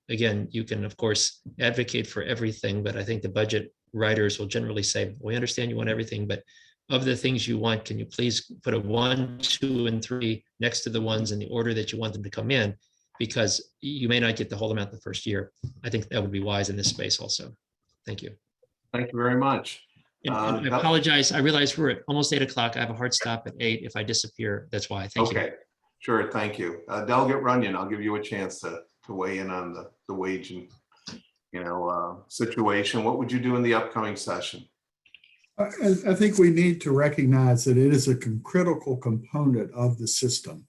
D: again, you can of course advocate for everything, but I think the budget writers will generally say, we understand you want everything, but of the things you want, can you please put a 1, 2, and 3 next to the ones in the order that you want them to come in? Because you may not get the whole amount the first year. I think that would be wise in this space also. Thank you.
B: Thank you very much.
D: And I apologize. I realize we're at almost 8 o'clock. I have a hard stop at 8. If I disappear, that's why. Thank you.
B: Okay, sure. Thank you. Delegate Runyon, I'll give you a chance to weigh in on the wage and situation. What would you do in the upcoming session?
C: I think we need to recognize that it is a critical component of the system,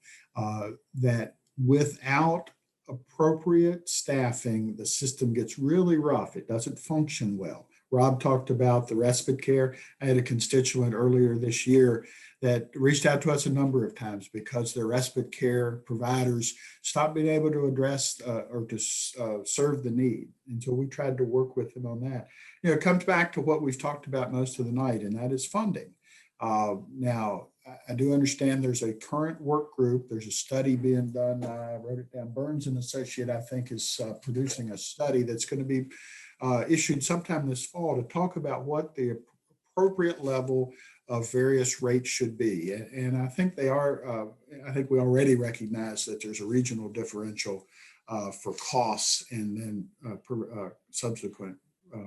C: that without appropriate staffing, the system gets really rough. It doesn't function well. Rob talked about the respite care. I had a constituent earlier this year that reached out to us a number of times because their respite care providers stopped being able to address or to serve the need. And so we tried to work with them on that. It comes back to what we've talked about most of the night, and that is funding. Now, I do understand there's a current work group. There's a study being done. I wrote it down. Burns and Associate, I think, is producing a study that's going to be issued sometime this fall to talk about what the appropriate level of various rates should be. And I think they are, I think we already recognize that there's a regional differential for costs and then subsequent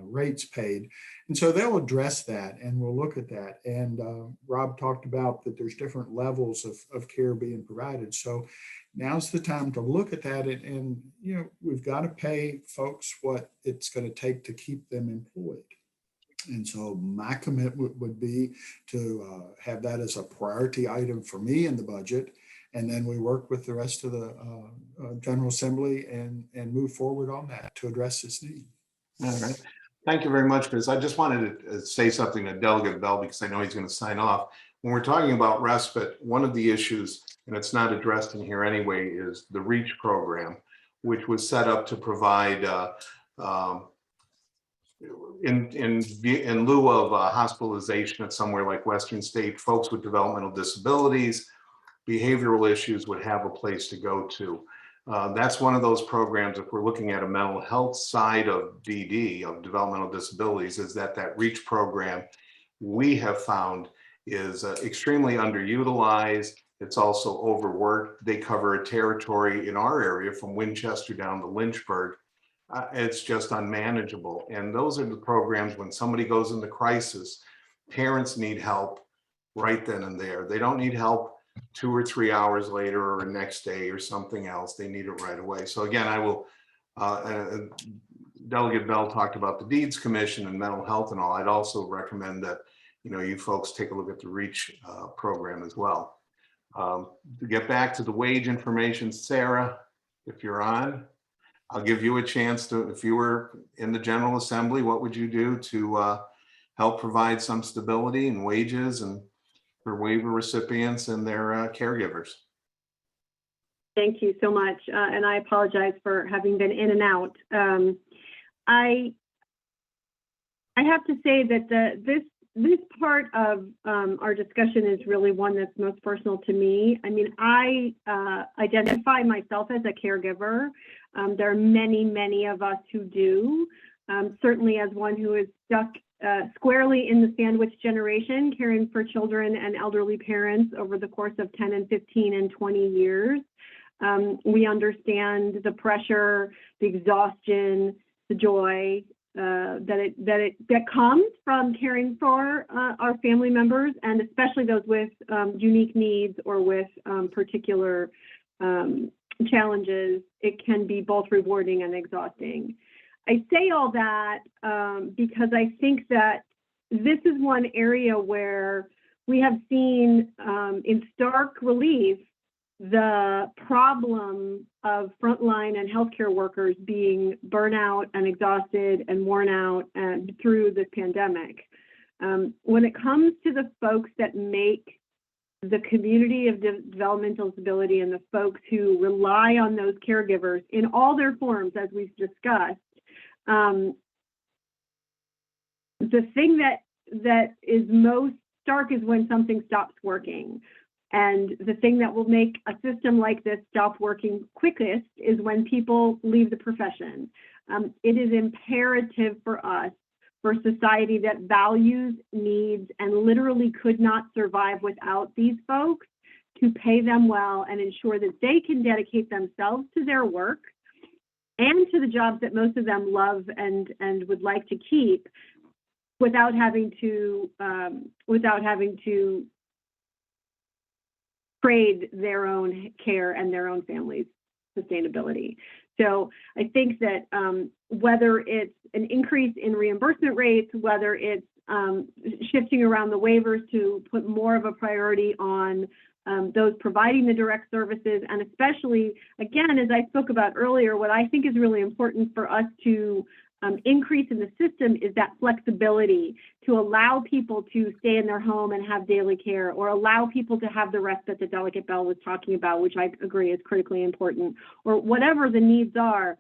C: rates paid. And so they'll address that and we'll look at that. And Rob talked about that there's different levels of care being provided. So now's the time to look at that and we've got to pay folks what it's going to take to keep them employed. And so my commitment would be to have that as a priority item for me in the budget. And then we work with the rest of the General Assembly and move forward on that to address this need.
B: All right. Thank you very much, Chris. I just wanted to say something to Delegate Bell because I know he's going to sign off. When we're talking about respite, one of the issues, and it's not addressed in here anyway, is the REACH program, which was set up to provide in lieu of hospitalization at somewhere like Western State, folks with developmental disabilities, behavioral issues would have a place to go to. That's one of those programs, if we're looking at a mental health side of DD, of developmental disabilities, is that REACH program we have found is extremely underutilized. It's also overworked. They cover a territory in our area from Winchester down to Lynchburg. It's just unmanageable. And those are the programs when somebody goes into crisis, parents need help right then and there. They don't need help 2 or 3 hours later or next day or something else. They need it right away. So again, I will, Delegate Bell talked about the Deeds Commission and mental health and all. I'd also recommend that, you folks take a look at the REACH program as well. To get back to the wage information, Sarah, if you're on. I'll give you a chance to, if you were in the General Assembly, what would you do to help provide some stability in wages and for waiver recipients and their caregivers?
I: Thank you so much. And I apologize for having been in and out. I have to say that this part of our discussion is really one that's most personal to me. I mean, I identify myself as a caregiver. There are many, many of us who do. Certainly as one who is stuck squarely in the sandwich generation, caring for children and elderly parents over the course of 10 and 15 and 20 years. We understand the pressure, the exhaustion, the joy that comes from caring for our family members, and especially those with unique needs or with particular challenges. It can be both rewarding and exhausting. I say all that because I think that this is one area where we have seen in stark relief the problem of frontline and healthcare workers being burnout and exhausted and worn out and through this pandemic. When it comes to the folks that make the community of developmental disability and the folks who rely on those caregivers in all their forms, as we've discussed, the thing that is most stark is when something stops working. And the thing that will make a system like this stop working quickest is when people leave the profession. It is imperative for us, for society that values, needs, and literally could not survive without these folks, to pay them well and ensure that they can dedicate themselves to their work and to the jobs that most of them love and would like to keep, without having to trade their own care and their own family's sustainability. So I think that whether it's an increase in reimbursement rates, whether it's shifting around the waivers to put more of a priority on those providing the direct services, and especially, again, as I spoke about earlier, what I think is really important for us to increase in the system is that flexibility to allow people to stay in their home and have daily care, or allow people to have the respite that Delegate Bell was talking about, which I agree is critically important, or whatever the needs are.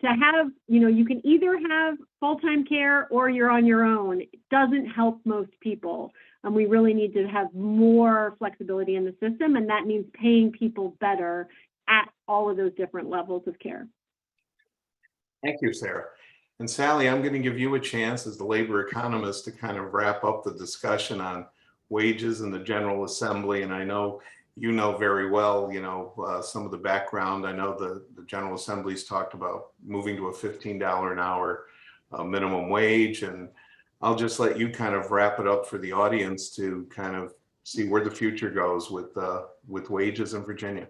I: To have, you can either have full-time care or you're on your own. It doesn't help most people. And we really need to have more flexibility in the system, and that means paying people better at all of those different levels of care.
B: Thank you, Sarah. And Sally, I'm going to give you a chance as the labor economist to kind of wrap up the discussion on wages in the General Assembly. And I know you know very well, some of the background. I know the General Assembly's talked about moving to a $15 an hour minimum wage. And I'll just let you kind of wrap it up for the audience to kind of see where the future goes with wages in Virginia.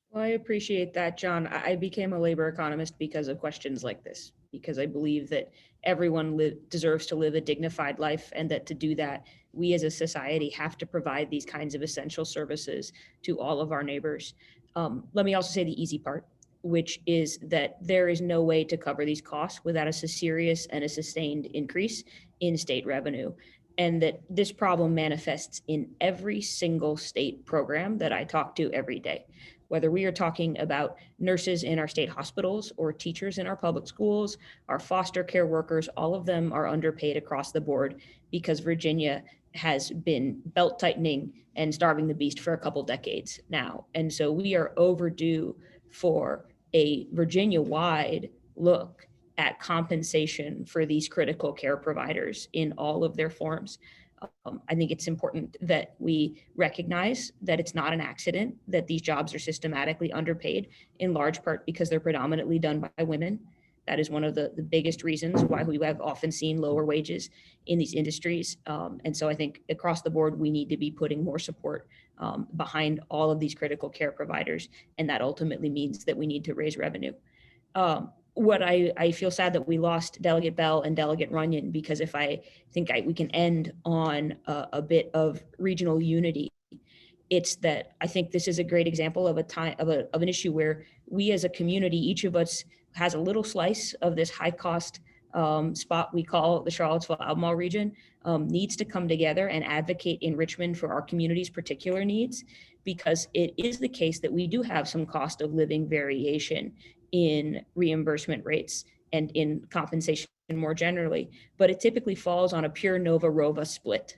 F: Well, I appreciate that, John. I became a labor economist because of questions like this, because I believe that everyone deserves to live a dignified life, and that to do that, we as a society have to provide these kinds of essential services to all of our neighbors. Let me also say the easy part, which is that there is no way to cover these costs without a serious and a sustained increase in state revenue. And that this problem manifests in every single state program that I talk to every day. Whether we are talking about nurses in our state hospitals or teachers in our public schools, our foster care workers, all of them are underpaid across the board because Virginia has been belt tightening and starving the beast for a couple decades now. And so we are overdue for a Virginia-wide look at compensation for these critical care providers in all of their forms. I think it's important that we recognize that it's not an accident that these jobs are systematically underpaid, in large part because they're predominantly done by women. That is one of the biggest reasons why we have often seen lower wages in these industries. And so I think across the board, we need to be putting more support behind all of these critical care providers. And that ultimately means that we need to raise revenue. What I feel sad that we lost Delegate Bell and Delegate Runyon, because if I think we can end on a bit of regional unity, it's that I think this is a great example of an issue where we as a community, each of us has a little slice of this high cost spot we call the Charlottesville-Albemarle region needs to come together and advocate in Richmond for our community's particular needs, because it is the case that we do have some cost of living variation in reimbursement rates and in compensation more generally, but it typically falls on a pure Nova-Rova split,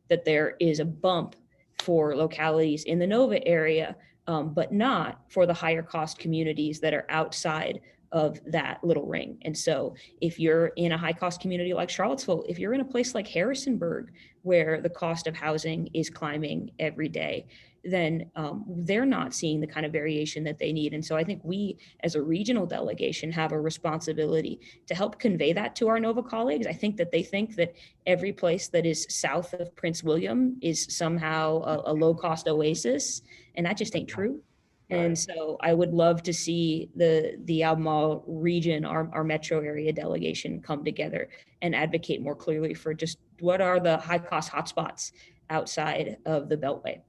F: that there is a bump for localities in the Nova area, but not for the higher cost communities that are outside of that little ring. And so if you're in a high cost community like Charlottesville, if you're in a place like Harrisonburg, where the cost of housing is climbing every day, then they're not seeing the kind of variation that they need. And so I think we as a regional delegation have a responsibility to help convey that to our Nova colleagues. I think that they think that every place that is south of Prince William is somehow a low cost oasis, and that just ain't true. And so I would love to see the Albemarle region, our metro area delegation, come together and advocate more clearly for just what are the high cost hotspots outside of the Beltway.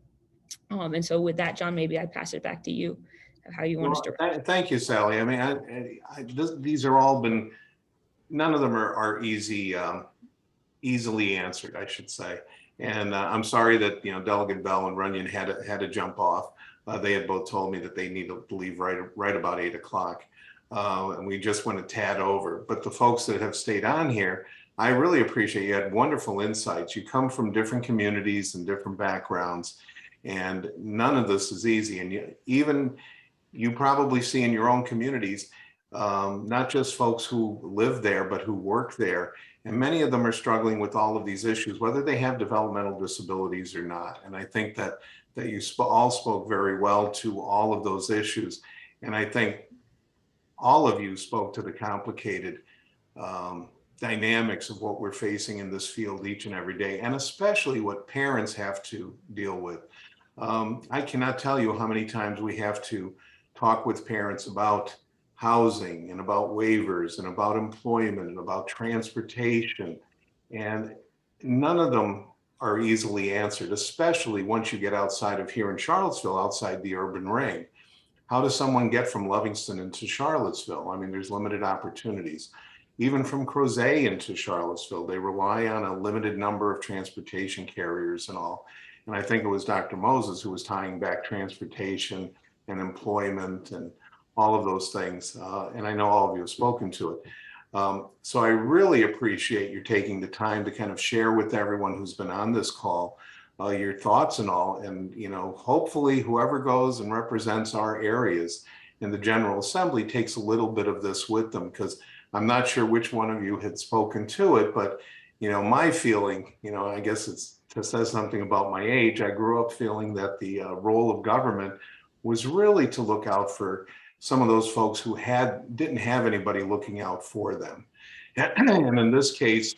F: And so with that, John, maybe I pass it back to you, how you want us to.
B: Thank you, Sally. I mean, these are all been, none of them are easy, easily answered, I should say. And I'm sorry that, Delegate Bell and Runyon had to jump off. They had both told me that they need to leave right about 8 o'clock. And we just went a tad over. But the folks that have stayed on here, I really appreciate. You had wonderful insights. You come from different communities and different backgrounds, and none of this is easy. And you probably see in your own communities, not just folks who live there, but who work there. And many of them are struggling with all of these issues, whether they have developmental disabilities or not. And I think that you all spoke very well to all of those issues. And I think all of you spoke to the complicated dynamics of what we're facing in this field each and every day, and especially what parents have to deal with. I cannot tell you how many times we have to talk with parents about housing and about waivers and about employment and about transportation, and none of them are easily answered, especially once you get outside of here in Charlottesville, outside the urban ring. How does someone get from Livingston into Charlottesville? I mean, there's limited opportunities. Even from Crozet into Charlottesville, they rely on a limited number of transportation carriers and all. And I think it was Dr. Moses who was tying back transportation and employment and all of those things. And I know all of you have spoken to it. So I really appreciate you taking the time to kind of share with everyone who's been on this call your thoughts and all. And, hopefully whoever goes and represents our areas in the General Assembly takes a little bit of this with them, because I'm not sure which one of you had spoken to it, but, my feeling, I guess it says something about my age. I grew up feeling that the role of government was really to look out for some of those folks who didn't have anybody looking out for them. And in this case,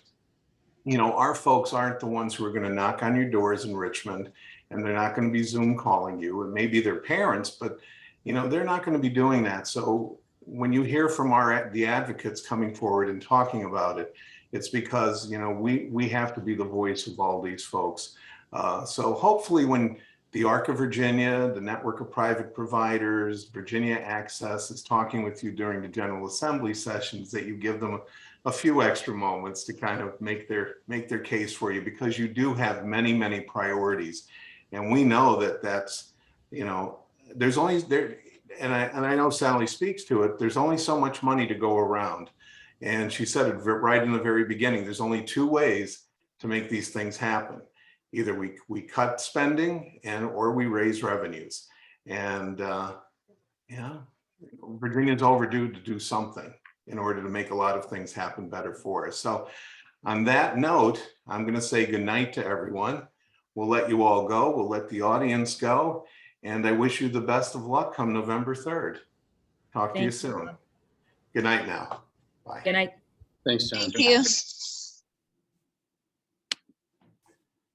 B: our folks aren't the ones who are going to knock on your doors in Richmond, and they're not going to be Zoom calling you. And maybe their parents, but they're not going to be doing that. So when you hear from the advocates coming forward and talking about it, it's because we have to be the voice of all these folks. So hopefully when the ARC of Virginia, the Network of Private Providers, Virginia Access is talking with you during the General Assembly sessions, that you give them a few extra moments to kind of make their case for you, because you do have many, many priorities. And we know that's, there's only there, and I know Sally speaks to it, there's only so much money to go around. And she said it right in the very beginning, there's only two ways to make these things happen. Either we cut spending or we raise revenues. And Virginia's overdue to do something in order to make a lot of things happen better for us. So on that note, I'm going to say goodnight to everyone. We'll let you all go. We'll let the audience go. And I wish you the best of luck come November 3rd. Talk to you soon. Good night now. Bye.
F: Good night.
J: Thanks, John.
E: Thank you.